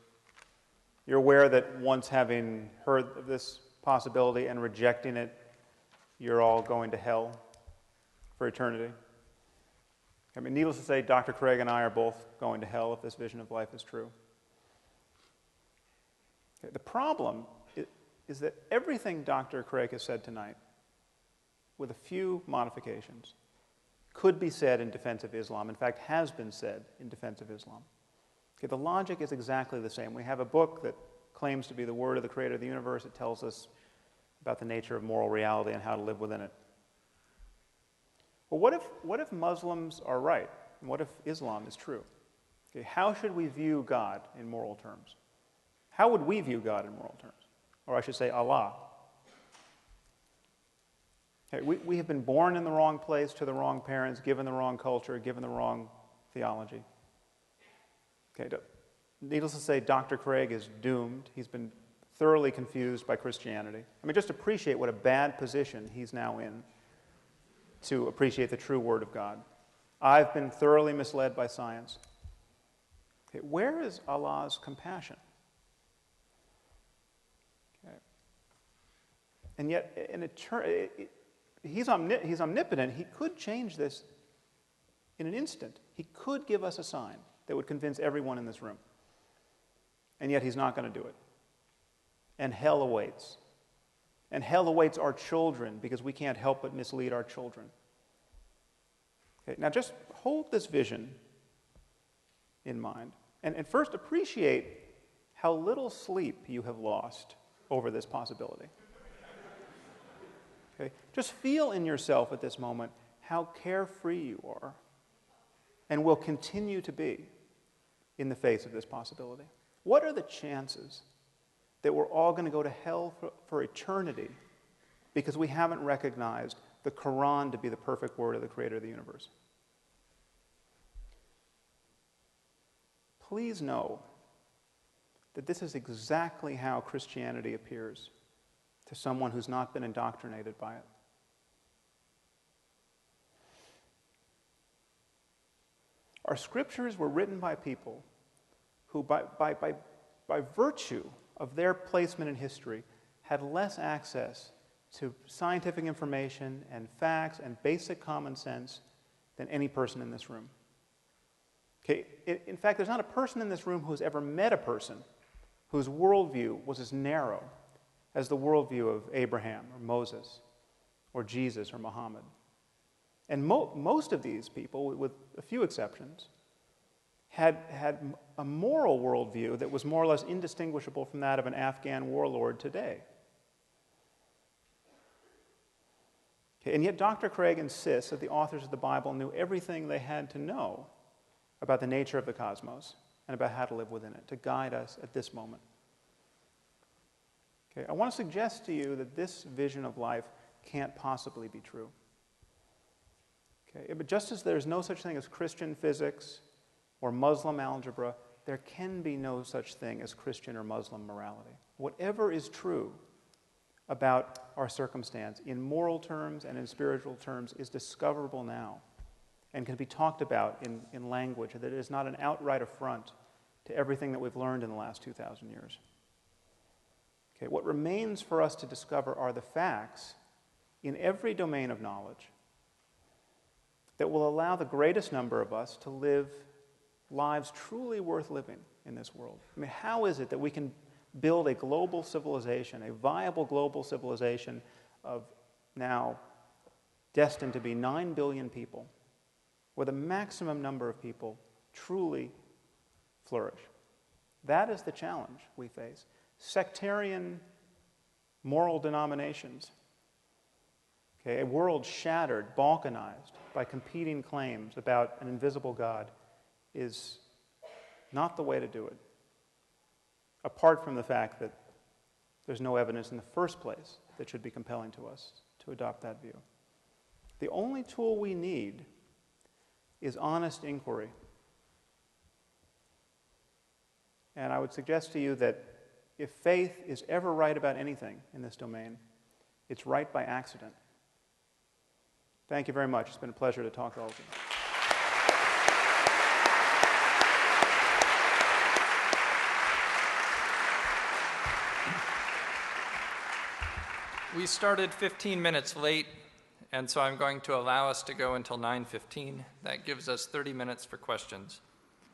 You're aware that once having heard of this possibility and rejecting it, you're all going to hell for eternity. I mean, needless to say, Dr. Craig and I are both going to hell if this vision of life is true. Okay, the problem is that everything Dr. Craig has said tonight, with a few modifications, could be said in defense of Islam. In fact, has been said in defense of Islam. Okay, the logic is exactly the same. We have a book that claims to be the word of the creator of the universe. It tells us about the nature of moral reality and how to live within it. Well, what if Muslims are right? And what if Islam is true? Okay, how should we view God in moral terms? How would we view God in moral terms? Or I should say Allah. Okay, we have been born in the wrong place, to the wrong parents, given the wrong culture, given the wrong theology. Okay, needless to say, Dr. Craig is doomed. He's been thoroughly confused by Christianity. I mean, just appreciate what a bad position he's now in to appreciate the true Word of God. I've been thoroughly misled by science. Okay, where is Allah's compassion? Okay. And yet, he's omnipotent. He could change this in an instant. He could give us a sign that would convince everyone in this room. And yet he's not going to do it. And hell awaits. And hell awaits our children because we can't help but mislead our children. Okay, now just hold this vision in mind. And first appreciate how little sleep you have lost over this possibility. Okay, just feel in yourself at this moment how carefree you are and will continue to be in the face of this possibility. What are the chances that we're all going to go to hell for eternity because we haven't recognized the Quran to be the perfect word of the creator of the universe? Please know that this is exactly how Christianity appears to someone who's not been indoctrinated by it. Our scriptures were written by people who, by virtue of their placement in history, had less access to scientific information and facts and basic common sense than any person in this room. Okay, in fact, there's not a person in this room who's ever met a person whose worldview was as narrow as the worldview of Abraham or Moses or Jesus or Muhammad. And most of these people, with a few exceptions, had a moral worldview that was more or less indistinguishable from that of an Afghan warlord today. Okay, and yet Dr. Craig insists that the authors of the Bible knew everything they had to know about the nature of the cosmos and about how to live within it, to guide us at this moment. Okay, I want to suggest to you that this vision of life can't possibly be true. Okay, but just as there's no such thing as Christian physics or Muslim algebra, there can be no such thing as Christian or Muslim morality. Whatever is true about our circumstance in moral terms and in spiritual terms is discoverable now and can be talked about in language that is not an outright affront to everything that we've learned in the last 2,000 years. Okay, what remains for us to discover are the facts in every domain of knowledge that will allow the greatest number of us to live lives truly worth living in this world. I mean, how is it that we can build a global civilization, a viable global civilization of now destined to be 9 billion people, where the maximum number of people truly flourish? That is the challenge we face. Sectarian moral denominations, okay, a world shattered, balkanized by competing claims about an invisible God is not the way to do it, apart from the fact that there's no evidence in the first place that should be compelling to us to adopt that view. The only tool we need is honest inquiry. And I would suggest to you that if faith is ever right about anything in this domain, it's right by accident. Thank you very much. It's been a pleasure to talk to all of you. We started 15 minutes late, and so I'm going to allow us to go until 9:15. That gives us 30 minutes for questions.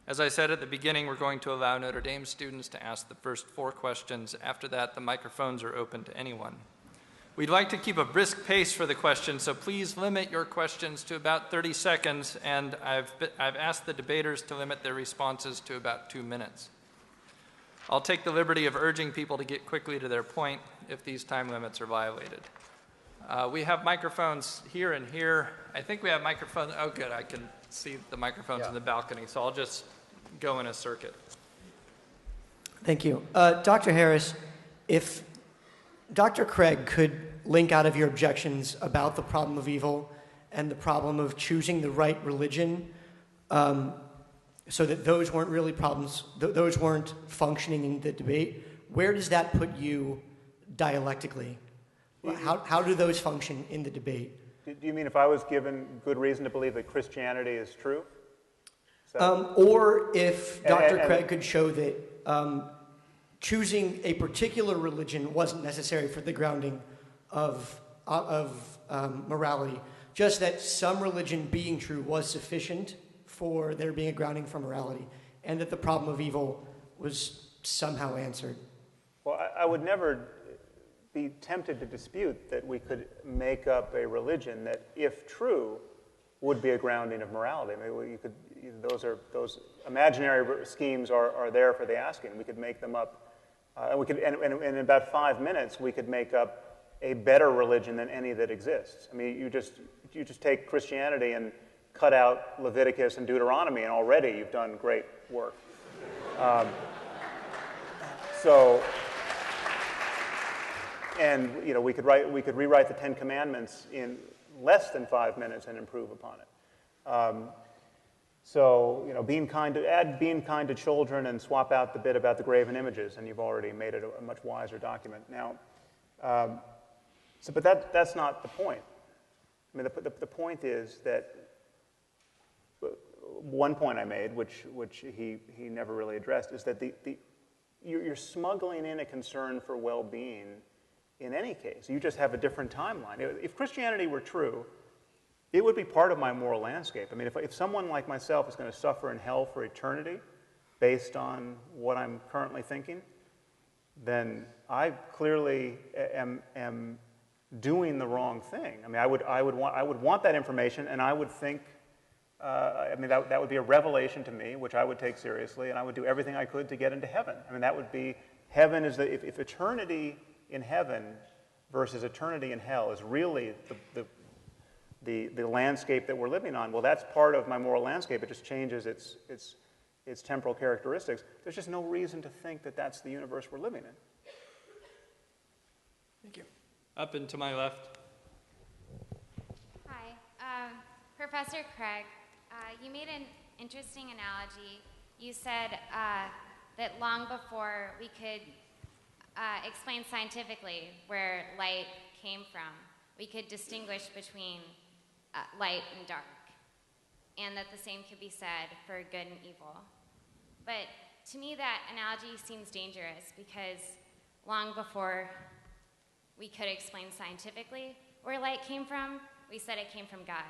As I said at the beginning, we're going to allow Notre Dame students to ask the first 4 questions. After that, the microphones are open to anyone. We'd like to keep a brisk pace for the questions, so please limit your questions to about 30 seconds, and I've asked the debaters to limit their responses to about 2 minutes. I'll take the liberty of urging people to get quickly to their point if these time limits are violated. We have microphones here and here. I think we have microphones. Oh, good. I can see the microphones in the balcony, so I'll just go in a circuit. Thank you. Dr. Harris, if Dr. Craig could link out of your objections about the problem of evil and the problem of choosing the right religion, so that those weren't really problems, those weren't functioning in the debate, where does that put you dialectically? How do those function in the debate? Do you mean if I was given good reason to believe that Christianity is true? Or if Dr. Craig could show that choosing a particular religion wasn't necessary for the grounding of morality, just that some religion being true was sufficient for there being a grounding for morality, and that the problem of evil was somehow answered. Well, I would never be tempted to dispute that we could make up a religion that, if true, would be a grounding of morality. I mean, those imaginary schemes are there for the asking. We could make them up, and in about 5 minutes, we could make up a better religion than any that exists. I mean, you just take Christianity and cut out Leviticus and Deuteronomy, and already you've done great work. And we could rewrite the Ten Commandments in less than 5 minutes and improve upon it. Being kind to children and swap out the bit about the graven images, and you've already made it a much wiser document. Now, but that's not the point. I mean, the point is that one point I made, which he never really addressed, is that you're smuggling in a concern for well-being. In any case, you just have a different timeline. If Christianity were true, it would be part of my moral landscape. I mean, if someone like myself is going to suffer in hell for eternity based on what I'm currently thinking, then I clearly am doing the wrong thing. I mean, I would want that information, and I would think, that would be a revelation to me, which I would take seriously, and I would do everything I could to get into heaven. I mean, that would be, heaven is if eternity in heaven versus eternity in hell is really the landscape that we're living on, well, that's part of my moral landscape. It just changes its temporal characteristics. There's just no reason to think that that's the universe we're living in. Up and to my left. Hi. Professor Craig, you made an interesting analogy. You said that long before we could explain scientifically where light came from, we could distinguish between light and dark, and that the same could be said for good and evil. But to me, that analogy seems dangerous because long before we could explain scientifically where light came from, we said it came from God.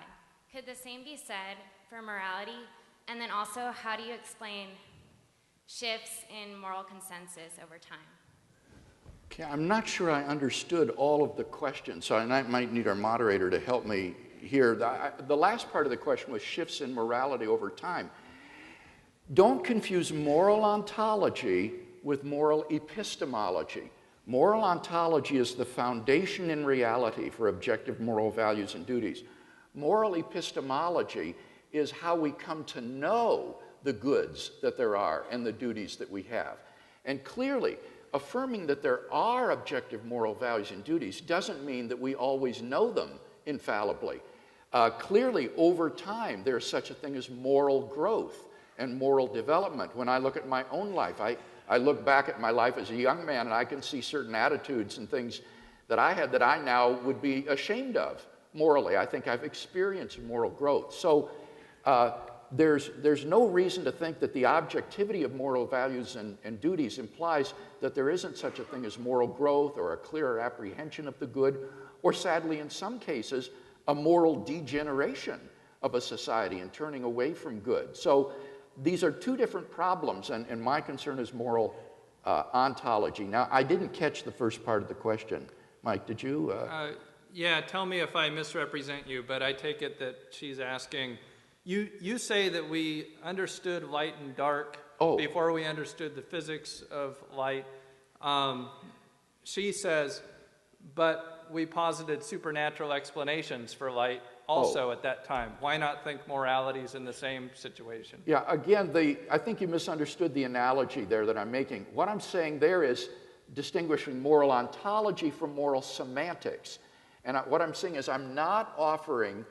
Could the same be said for morality? And then also, how do you explain shifts in moral consensus over time? Okay, I'm not sure I understood all of the questions, so I might need our moderator to help me here. The last part of the question was shifts in morality over time. Don't confuse moral ontology with moral epistemology. Moral ontology is the foundation in reality for objective moral values and duties. Moral epistemology is how we come to know the goods that there are and the duties that we have. And clearly, affirming that there are objective moral values and duties doesn't mean that we always know them infallibly. Clearly, over time, there's such a thing as moral growth and moral development. When I look at my own life, I look back at my life as a young man and I can see certain attitudes and things that I had that I now would be ashamed of morally. I think I've experienced moral growth. So there's no reason to think that the objectivity of moral values and duties implies that there isn't such a thing as moral growth or a clearer apprehension of the good, or sadly in some cases, a moral degeneration of a society and turning away from good. So these are two different problems, and my concern is moral ontology. Now, I didn't catch the first part of the question. Mike, did you? Yeah, tell me if I misrepresent you, but I take it that she's asking, you say that we understood light and dark before we understood the physics of light. She says, but we posited supernatural explanations for light also at that time. Why not think morality's in the same situation? Yeah, again, I think you misunderstood the analogy there that I'm making. What I'm saying there is distinguishing moral ontology from moral semantics. And what I'm saying is I'm not offering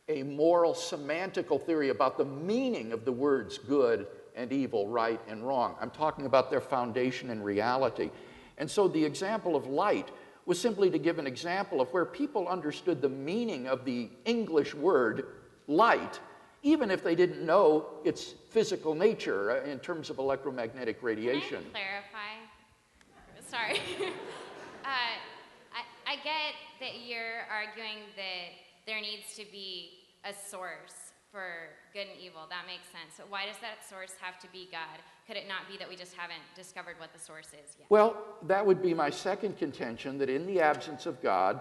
a moral semantical theory about the meaning of the words good and evil, right and wrong. I'm talking about their foundation in reality. And so the example of light was simply to give an example of where people understood the meaning of the English word light, even if they didn't know its physical nature in terms of electromagnetic radiation. Can I clarify? Sorry. I get that you're arguing that there needs to be a source for good and evil. That makes sense. But why does that source have to be God? Could it not be that we just haven't discovered what the source is yet? Well, that would be my second contention, that in the absence of God,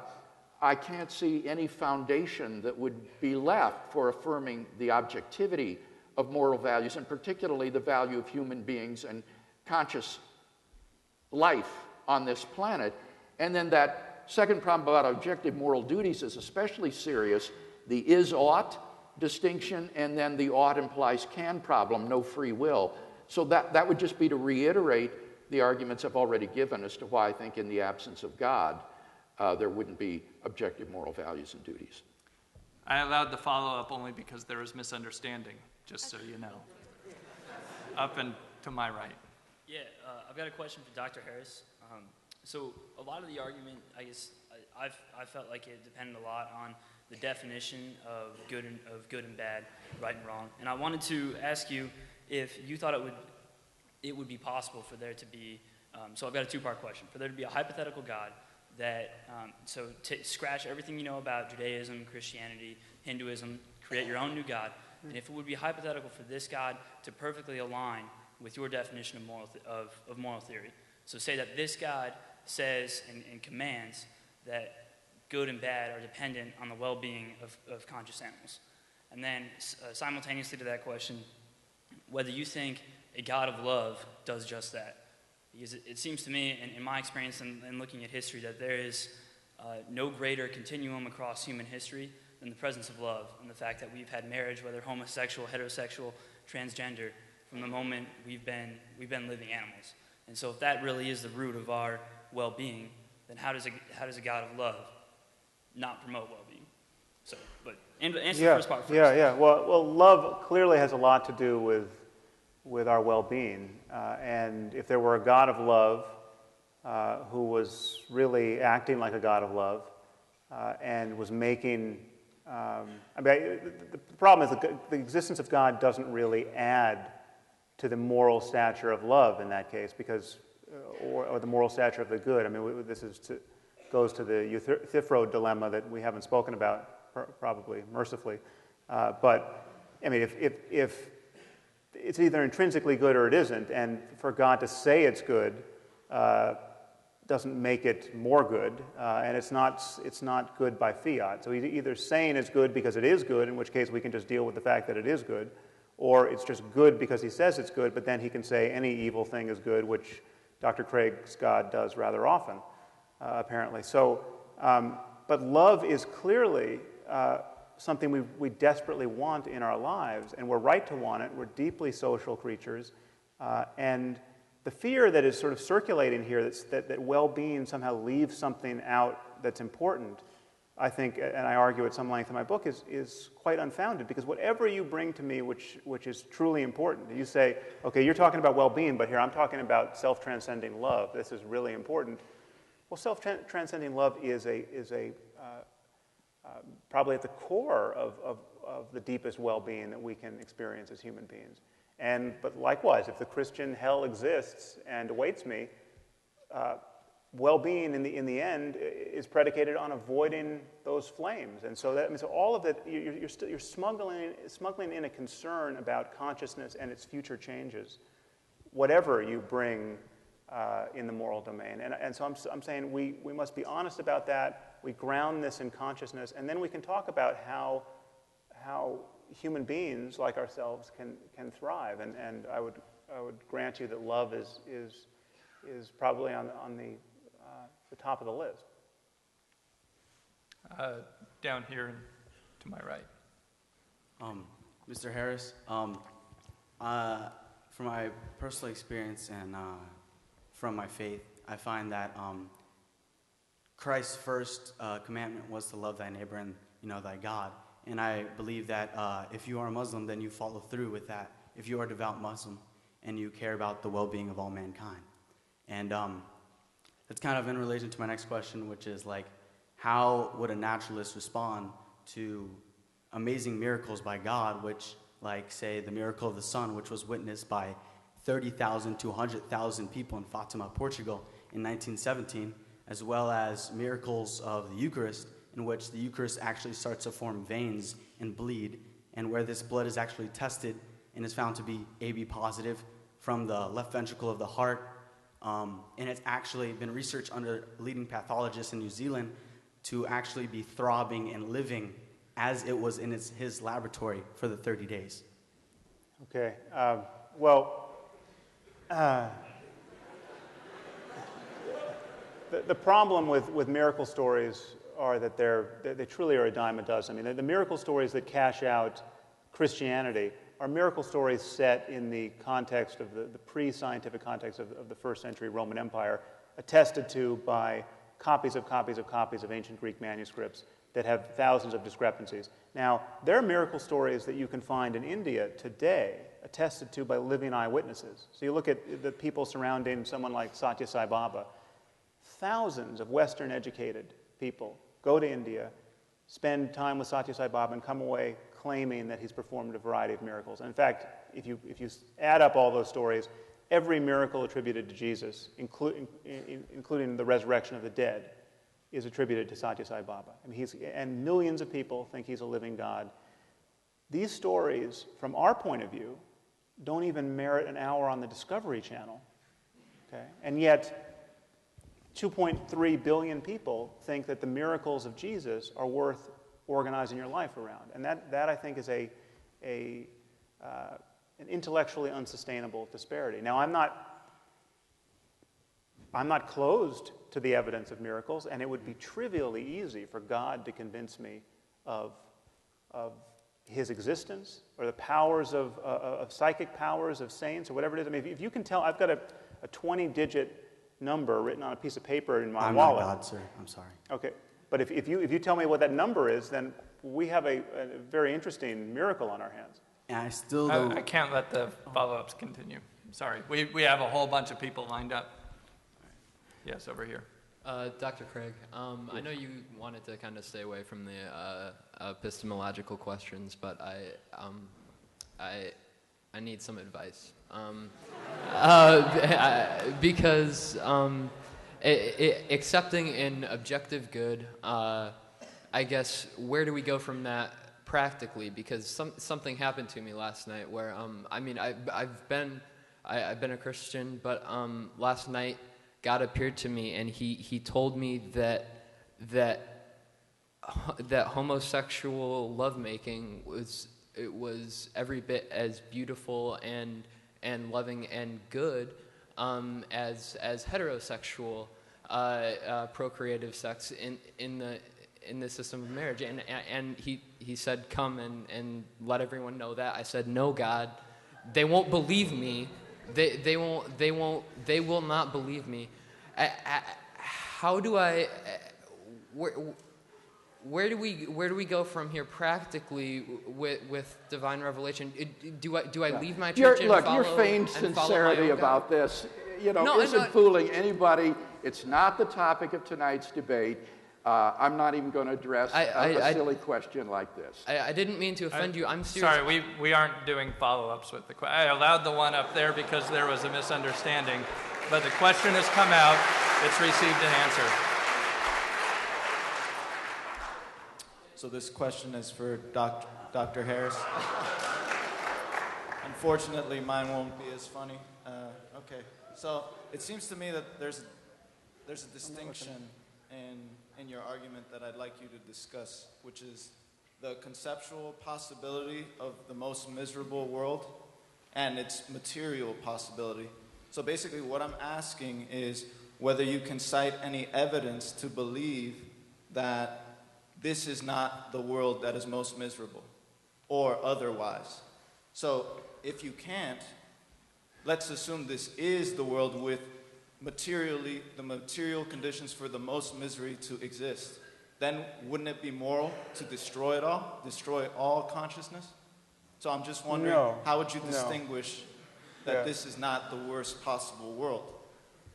I can't see any foundation that would be left for affirming the objectivity of moral values, and particularly the value of human beings and conscious life on this planet. And then that second problem about objective moral duties is especially serious, the is-ought distinction, and then the ought implies can problem, no free will. So that would just be to reiterate the arguments I've already given as to why I think in the absence of God, there wouldn't be objective moral values and duties. I allowed the follow-up only because there was misunderstanding, just so you know. Up and to my right. Yeah, I've got a question for Dr. Harris. So a lot of the argument, I guess, I felt like it depended a lot on the definition of good and bad, right and wrong. And I wanted to ask you if you thought it would be possible for there to be, so I've got a two-part question, for there to be a hypothetical God that, scratch everything you know about Judaism, Christianity, Hinduism, create your own new God, and if it would be hypothetical for this God to perfectly align with your definition of moral theory. So say that this God says and commands that good and bad are dependent on the well-being of conscious animals. And then simultaneously to that question, whether you think a God of love does just that. Because it seems to me, in my experience and looking at history, that there is no greater continuum across human history than the presence of love and the fact that we've had marriage, whether homosexual, heterosexual, transgender, from the moment we've been living animals. And so if that really is the root of our well-being, then how does a God of love not promote well-being? So, but answer the first part first. Yeah. Well, love clearly has a lot to do with our well-being. And if there were a God of love who was really acting like a God of love and was making, the problem is the existence of God doesn't really add to the moral stature of love in that case, because, or the moral stature of the good. I mean, this goes to the Euthyphro dilemma that we haven't spoken about, probably, mercifully. But, I mean, if it's either intrinsically good or it isn't, and for God to say it's good doesn't make it more good, and it's not good by fiat. So he's either saying it's good because it is good, in which case we can just deal with the fact that it is good, or it's just good because he says it's good, but then he can say any evil thing is good, which Dr. Craig's God does rather often, apparently. So, but love is clearly something we desperately want in our lives, and we're right to want it. We're deeply social creatures, and the fear that is sort of circulating here that well-being somehow leaves something out that's important, I think, and I argue at some length in my book, is quite unfounded, because whatever you bring to me which is truly important, you say, okay, you're talking about well-being, but here I'm talking about self-transcending love. This is really important. Well, self-transcending love is probably at the core of the deepest well-being that we can experience as human beings. But likewise, if the Christian hell exists and awaits me, well-being in the end is predicated on avoiding those flames. And so that means all of that, you're smuggling in a concern about consciousness and its future changes, whatever you bring in the moral domain. And so I'm saying we must be honest about that. We ground this in consciousness, and then we can talk about how human beings like ourselves can thrive. And I would grant you that love is probably on the top of the list. Down here to my right. Mr. Harris, from my personal experience and from my faith, I find that Christ's first commandment was to love thy neighbor and thy God. And I believe that if you are a Muslim, then you follow through with that. If you are a devout Muslim and you care about the well-being of all mankind. And that's kind of in relation to my next question, which is like, how would a naturalist respond to amazing miracles by God, which, like, say, the miracle of the sun, which was witnessed by 30,000 to 100,000 people in Fatima, Portugal in 1917, as well as miracles of the Eucharist, in which the Eucharist actually starts to form veins and bleed, and where this blood is actually tested and is found to be AB positive from the left ventricle of the heart. And it's actually been researched under leading pathologists in New Zealand to actually be throbbing and living as it was in his laboratory for the 30 days. Okay. The problem with miracle stories are that they truly are a dime a dozen. I mean, the miracle stories that cash out Christianity are miracle stories set in the context of the pre-scientific context of the first century Roman Empire, attested to by copies of ancient Greek manuscripts that have thousands of discrepancies. Now, there are miracle stories that you can find in India today, attested to by living eyewitnesses. So you look at the people surrounding someone like Satya Sai Baba. Thousands of Western-educated people go to India, spend time with Satya Sai Baba, and come away claiming that he's performed a variety of miracles. And in fact, if you add up all those stories, every miracle attributed to Jesus, including the resurrection of the dead, is attributed to Satya Sai Baba. I mean, and millions of people think he's a living God. These stories, from our point of view, don't even merit an hour on the Discovery Channel. Okay? And yet, 2.3 billion people think that the miracles of Jesus are worth organizing your life around. And that I think, is an intellectually unsustainable disparity. Now, I'm not closed to the evidence of miracles, and it would be trivially easy for God to convince me of his existence, or the powers of psychic powers of saints, or whatever it is. I mean, if you can tell, I've got a 20-digit number written on a piece of paper in my I'm wallet. not God, sir. I'm sorry. Okay, but if you tell me what that number is, then we have a very interesting miracle on our hands. And I still I don't. can't let the follow-ups continue. Sorry. We have a whole bunch of people lined up. Yes, over here. Dr. Craig, I know you wanted to kind of stay away from the epistemological questions, but I need some advice. Because accepting an objective good, I guess, where do we go from that practically? Because something happened to me last night where, I've been a Christian, but last night God appeared to me and he told me that homosexual lovemaking was every bit as beautiful and loving and good as heterosexual procreative sex in the system of marriage. And he said, come and let everyone know that. I said, no, God, they won't believe me. They will not believe me. How do I? Where do we go from here practically with divine revelation? Do I leave my church and follow? Your feigned sincerity about this, isn't fooling anybody. It's not the topic of tonight's debate. I'm not even going to address a silly question like this. I didn't mean to offend you. I'm serious. Sorry, we aren't doing follow-ups with the question. I allowed the one up there because there was a misunderstanding, but the question has come out. It's received an answer. So this question is for Dr. Harris. Unfortunately, mine won't be as funny. Okay, so it seems to me that there's a distinction in your argument that I'd like you to discuss, which is the conceptual possibility of the most miserable world and its material possibility. So basically what I'm asking is whether you can cite any evidence to believe that this is not the world that is most miserable, or otherwise. So if you can't, let's assume this is the world with the material conditions for the most misery to exist. Then wouldn't it be moral to destroy it all, destroy all consciousness? So I'm just wondering, how would you distinguish that this is not the worst possible world?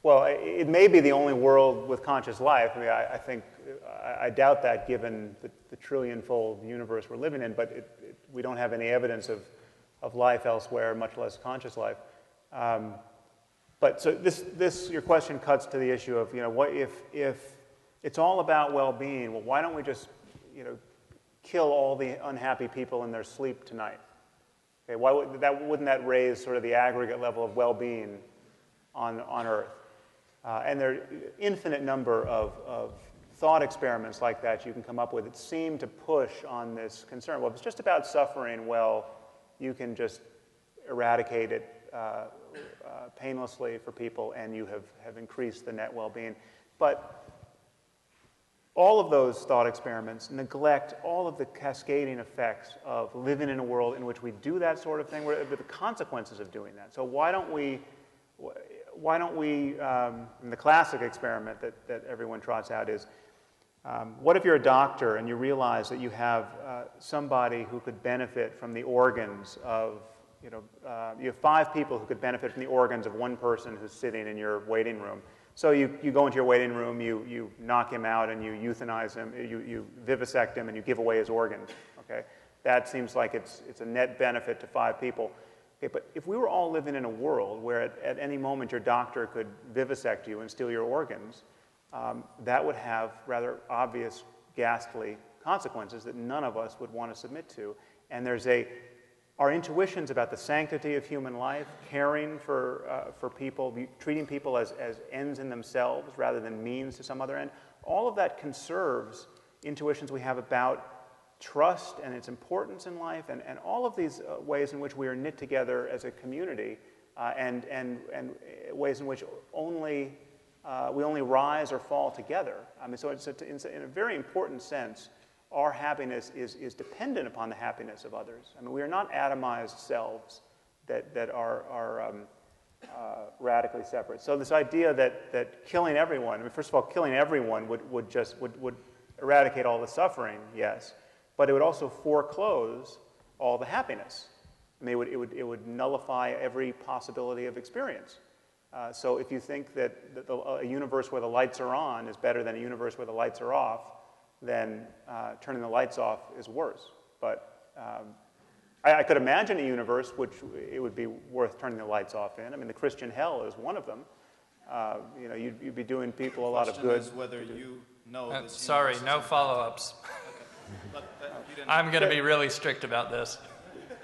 Well, it may be the only world with conscious life. I mean, I doubt that given the trillion-fold universe we're living in, but we don't have any evidence of life elsewhere, much less conscious life. But so your question cuts to the issue of, what if it's all about well-being? Well, why don't we just, kill all the unhappy people in their sleep tonight? Okay, wouldn't that raise sort of the aggregate level of well-being on Earth? And there are infinite number of thought experiments like that you can come up with that seem to push on this concern. Well, if it's just about suffering, well, you can just eradicate it painlessly for people, and you have increased the net well-being. But all of those thought experiments neglect all of the cascading effects of living in a world in which we do that sort of thing, with the consequences of doing that. So why don't we, in the classic experiment that everyone trots out is, what if you're a doctor and you realize that you have somebody who could benefit from the organs of, you have 5 people who could benefit from the organs of one person who's sitting in your waiting room. So you go into your waiting room, you knock him out, and you euthanize him, you vivisect him, and you give away his organs. Okay, that seems like it's a net benefit to 5 people. Okay, but if we were all living in a world where at any moment your doctor could vivisect you and steal your organs, that would have rather obvious, ghastly consequences that none of us would want to submit to. And our intuitions about the sanctity of human life, caring for people, treating people as ends in themselves rather than means to some other end, all of that conserves intuitions we have about trust and its importance in life, and all of these ways in which we are knit together as a community, and ways in which we only rise or fall together. I mean, so in a very important sense, our happiness is dependent upon the happiness of others. I mean, we are not atomized selves that are radically separate. So this idea that killing everyone, I mean, first of all, killing everyone would eradicate all the suffering, yes, but it would also foreclose all the happiness. I mean, it would nullify every possibility of experience. So if you think that a universe where the lights are on is better than a universe where the lights are off, then turning the lights off is worse. But I could imagine a universe which it would be worth turning the lights off in. I mean, the Christian hell is one of them. You know, you'd be doing people a lot of good. The question is whether you know this sorry, universe no is follow-ups. But you didn't- I'm going to be really strict about this.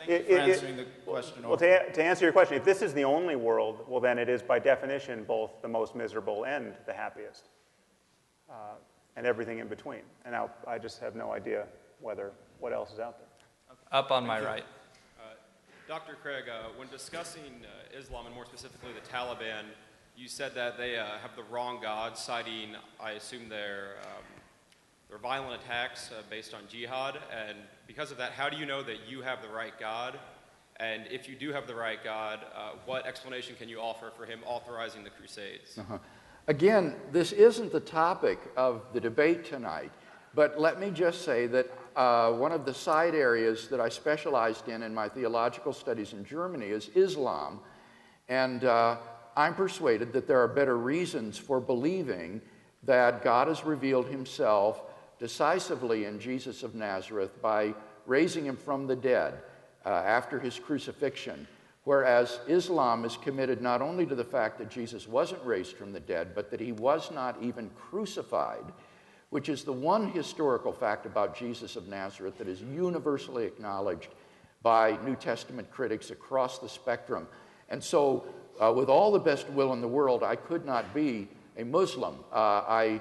Thank you for answering the question. Well, to answer your question, if this is the only world, well, then it is by definition both the most miserable and the happiest, and everything in between. And now I just have no idea what else is out there. Up on my right. Dr. Craig, when discussing Islam and more specifically the Taliban, you said that they have the wrong God, citing, I assume, their violent attacks based on jihad. And because of that, how do you know that you have the right God? And if you do have the right God, what explanation can you offer for him authorizing the Crusades? Again, this isn't the topic of the debate tonight, but let me just say that one of the side areas that I specialized in my theological studies in Germany is Islam, and I'm persuaded that there are better reasons for believing that God has revealed himself decisively in Jesus of Nazareth by raising him from the dead after his crucifixion, whereas Islam is committed not only to the fact that Jesus wasn't raised from the dead, but that he was not even crucified, which is the one historical fact about Jesus of Nazareth that is universally acknowledged by New Testament critics across the spectrum. And so, with all the best will in the world, I could not be a Muslim. I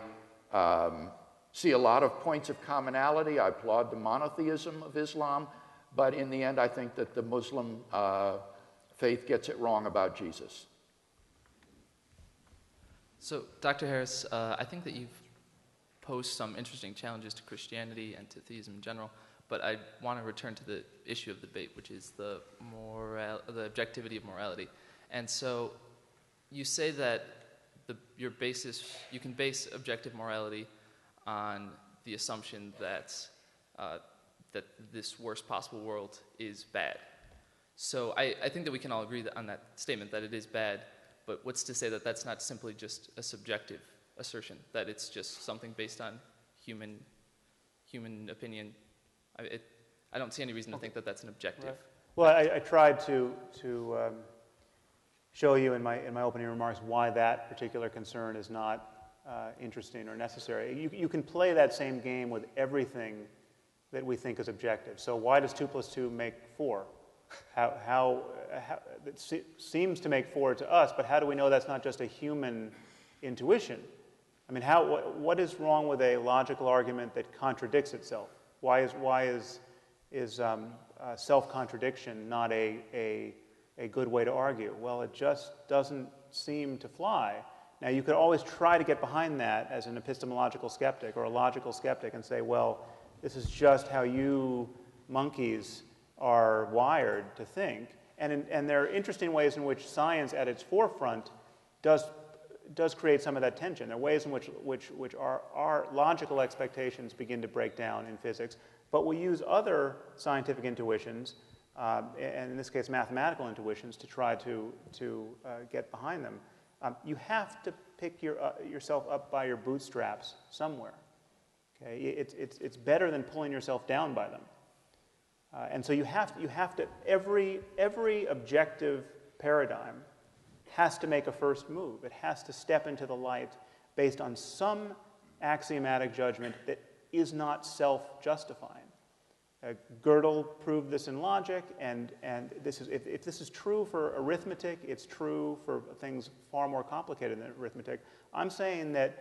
see a lot of points of commonality. I applaud the monotheism of Islam, but in the end, I think that the Muslim faith gets it wrong about Jesus. So, Dr. Harris, I think that you've posed some interesting challenges to Christianity and to theism in general, but I want to return to the issue of debate, which is the objectivity of morality. And so, you say that you can base objective morality on the assumption that that this worst possible world is bad. So I think that we can all agree on that statement, that it is bad, but what's to say that that's not simply just a subjective assertion, that it's just something based on human opinion? I don't see any reason to think that that's an objective. Right. Well, I tried to show you in my opening remarks why that particular concern is not interesting or necessary. You can play that same game with everything that we think is objective. So why does 2 + 2 make 4? How it seems to make 4 to us, but how do we know that's not just a human intuition? I mean, what is wrong with a logical argument that contradicts itself? Why is self-contradiction not a good way to argue? Well, it just doesn't seem to fly. Now, you could always try to get behind that as an epistemological skeptic or a logical skeptic and say, well, this is just how you monkeys are wired to think. And there are interesting ways in which science at its forefront does create some of that tension. There are ways in which our logical expectations begin to break down in physics, but we use other scientific intuitions, and in this case mathematical intuitions, to try to get behind them. You have to pick yourself up by your bootstraps somewhere. Okay? It's better than pulling yourself down by them. And so you have to every objective paradigm has to make a first move. It has to step into the light based on some axiomatic judgment that is not self-justifying. Gödel proved this in logic, and if this is true for arithmetic, it's true for things far more complicated than arithmetic. I'm saying that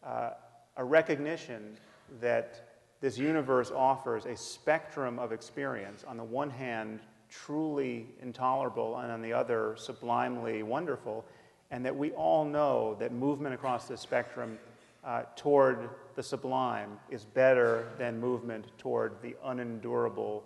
a recognition that this universe offers a spectrum of experience, on the one hand truly intolerable and on the other sublimely wonderful, and that we all know that movement across this spectrum toward the sublime is better than movement toward the unendurable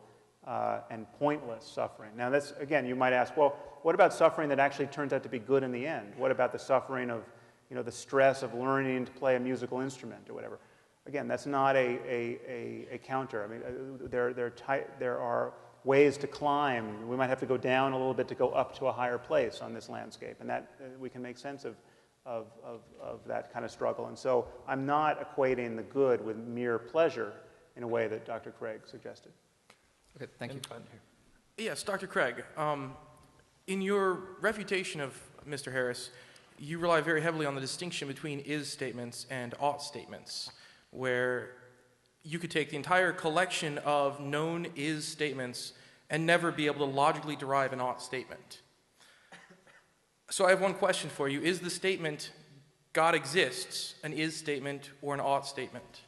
and pointless suffering. Now, that's, again, you might ask, well, what about suffering that actually turns out to be good in the end? What about the suffering of, the stress of learning to play a musical instrument or whatever? Again, that's not a counter. I mean, there are ways to climb. We might have to go down a little bit to go up to a higher place on this landscape, and that we can make sense of that kind of struggle. And so I'm not equating the good with mere pleasure in a way that Dr. Craig suggested. Okay, thank you. Yes, Dr. Craig, in your refutation of Mr. Harris, you rely very heavily on the distinction between is statements and ought statements, where you could take the entire collection of known is statements and never be able to logically derive an ought statement. So I have one question for you. Is the statement, God exists, an is statement or an ought statement?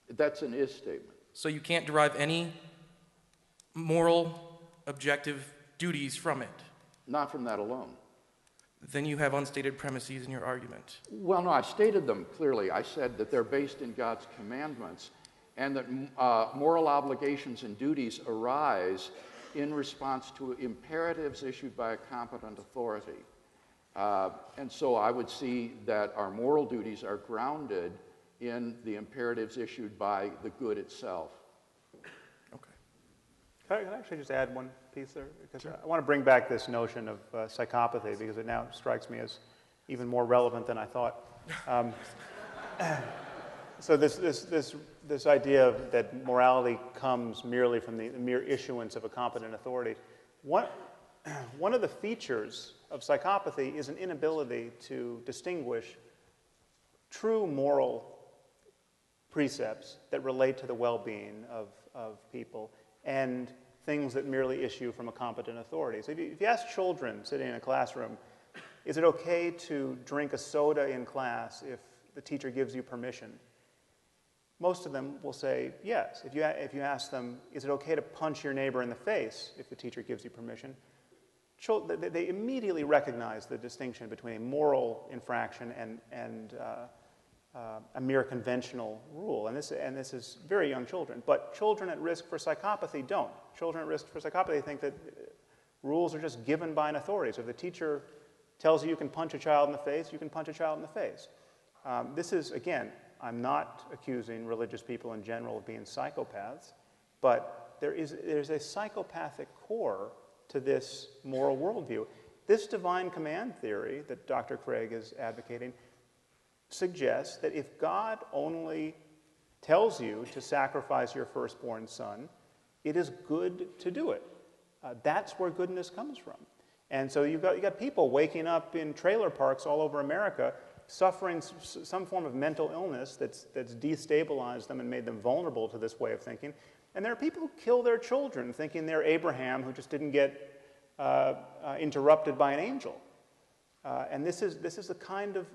That's an is statement. So you can't derive any moral, objective duties from it? Not from that alone. Then you have unstated premises in your argument. Well, no, I stated them clearly. I said that they're based in God's commandments and that moral obligations and duties arise in response to imperatives issued by a competent authority. And so I would see that our moral duties are grounded in the imperatives issued by the good itself. Can I actually just add one piece there? Because I want to bring back this notion of psychopathy, because it now strikes me as even more relevant than I thought. So this idea that morality comes merely from the mere issuance of a competent authority. One of the features of psychopathy is an inability to distinguish true moral precepts that relate to the well-being of people and things that merely issue from a competent authority. So if you ask children sitting in a classroom, is it okay to drink a soda in class if the teacher gives you permission? Most of them will say yes. If you ask them, is it okay to punch your neighbor in the face if the teacher gives you permission? They immediately recognize the distinction between a moral infraction and a mere conventional rule. And this is very young children. But children at risk for psychopathy don't. Children at risk for psychopathy think that rules are just given by an authority. So if the teacher tells you you can punch a child in the face, you can punch a child in the face. This is, again, I'm not accusing religious people in general of being psychopaths, but there's a psychopathic core to this moral worldview. This divine command theory that Dr. Craig is advocating suggests that if God only tells you to sacrifice your firstborn son, it is good to do it. That's where goodness comes from. And so you've got people waking up in trailer parks all over America suffering some form of mental illness that's destabilized them and made them vulnerable to this way of thinking. And there are people who kill their children thinking they're Abraham who just didn't get interrupted by an angel. And this is the kind of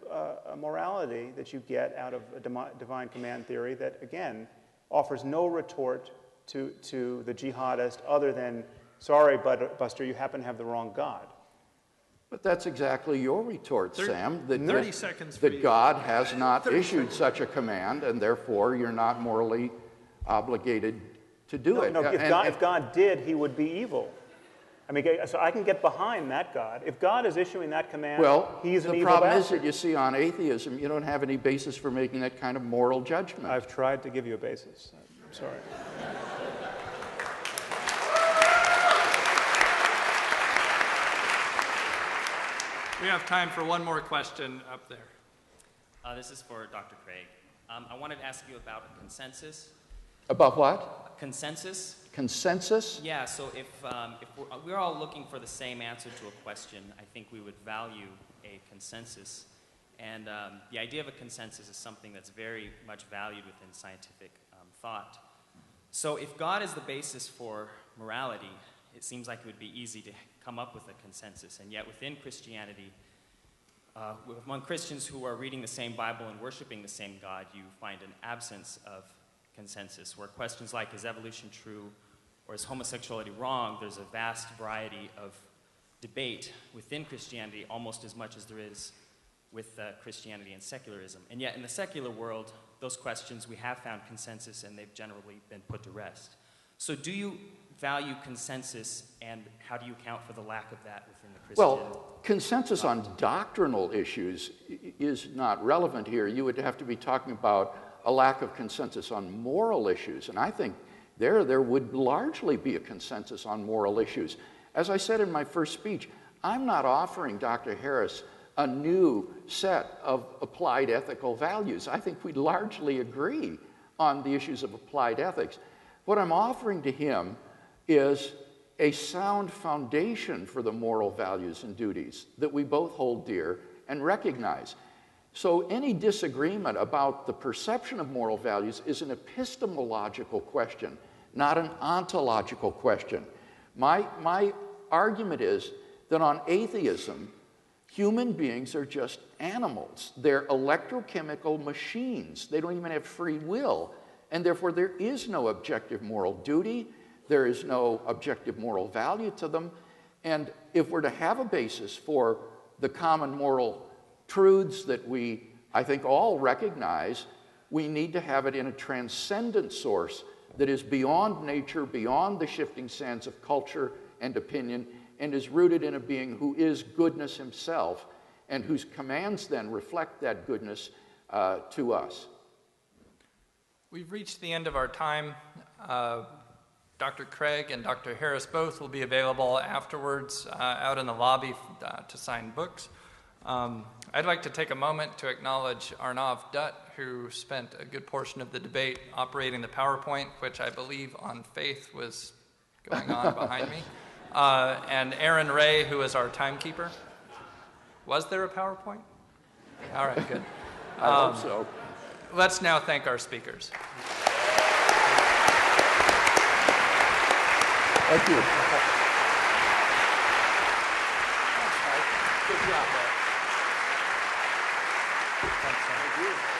morality that you get out of a divine command theory that, again, offers no retort to the jihadist other than, sorry, Buster, you happen to have the wrong God. But that's exactly your retort, Sam, that 30 seconds for that you. God has not issued such a command, and therefore you're not morally obligated to do it. No, if God did, he would be evil. I mean, so I can get behind that God. If God is issuing that command, he's an evil bastard. The problem is that you see on atheism, you don't have any basis for making that kind of moral judgment. I've tried to give you a basis. I'm sorry. We have time for one more question up there. This is for Dr. Craig. I wanted to ask you about a consensus. About what? Consensus. Consensus? Yeah, so if we're all looking for the same answer to a question, I think we would value a consensus. And the idea of a consensus is something that's very much valued within scientific thought. So if God is the basis for morality, it seems like it would be easy to come up with a consensus. And yet within Christianity, among Christians who are reading the same Bible and worshiping the same God, you find an absence of consensus, where questions like, is evolution true, or is homosexuality wrong, there's a vast variety of debate within Christianity, almost as much as there is with Christianity and secularism. And yet in the secular world, those questions, we have found consensus, and they've generally been put to rest. So do you value consensus, and how do you account for the lack of that within the Christian? Well, consensus on doctrinal issues is not relevant here. You would have to be talking about a lack of consensus on moral issues, and I think there would largely be a consensus on moral issues. As I said in my first speech, I'm not offering Dr. Harris a new set of applied ethical values. I think we largely agree on the issues of applied ethics. What I'm offering to him is a sound foundation for the moral values and duties that we both hold dear and recognize. So any disagreement about the perception of moral values is an epistemological question, not an ontological question. My argument is that on atheism, human beings are just animals. They're electrochemical machines. They don't even have free will, and therefore there is no objective moral duty. There is no objective moral value to them. And if we're to have a basis for the common moral truths that we, I think, all recognize, we need to have it in a transcendent source that is beyond nature, beyond the shifting sands of culture and opinion, and is rooted in a being who is goodness himself, and whose commands then reflect that goodness to us. We've reached the end of our time. Dr. Craig and Dr. Harris both will be available afterwards out in the lobby to sign books. I'd like to take a moment to acknowledge Arnav Dutt, who spent a good portion of the debate operating the PowerPoint, which I believe on faith was going on behind me, and Aaron Ray, who is our timekeeper. Was there a PowerPoint? All right, good. I hope so. Let's now thank our speakers. Thank you. Good job, Ray. Thanks, Sam. Thank you.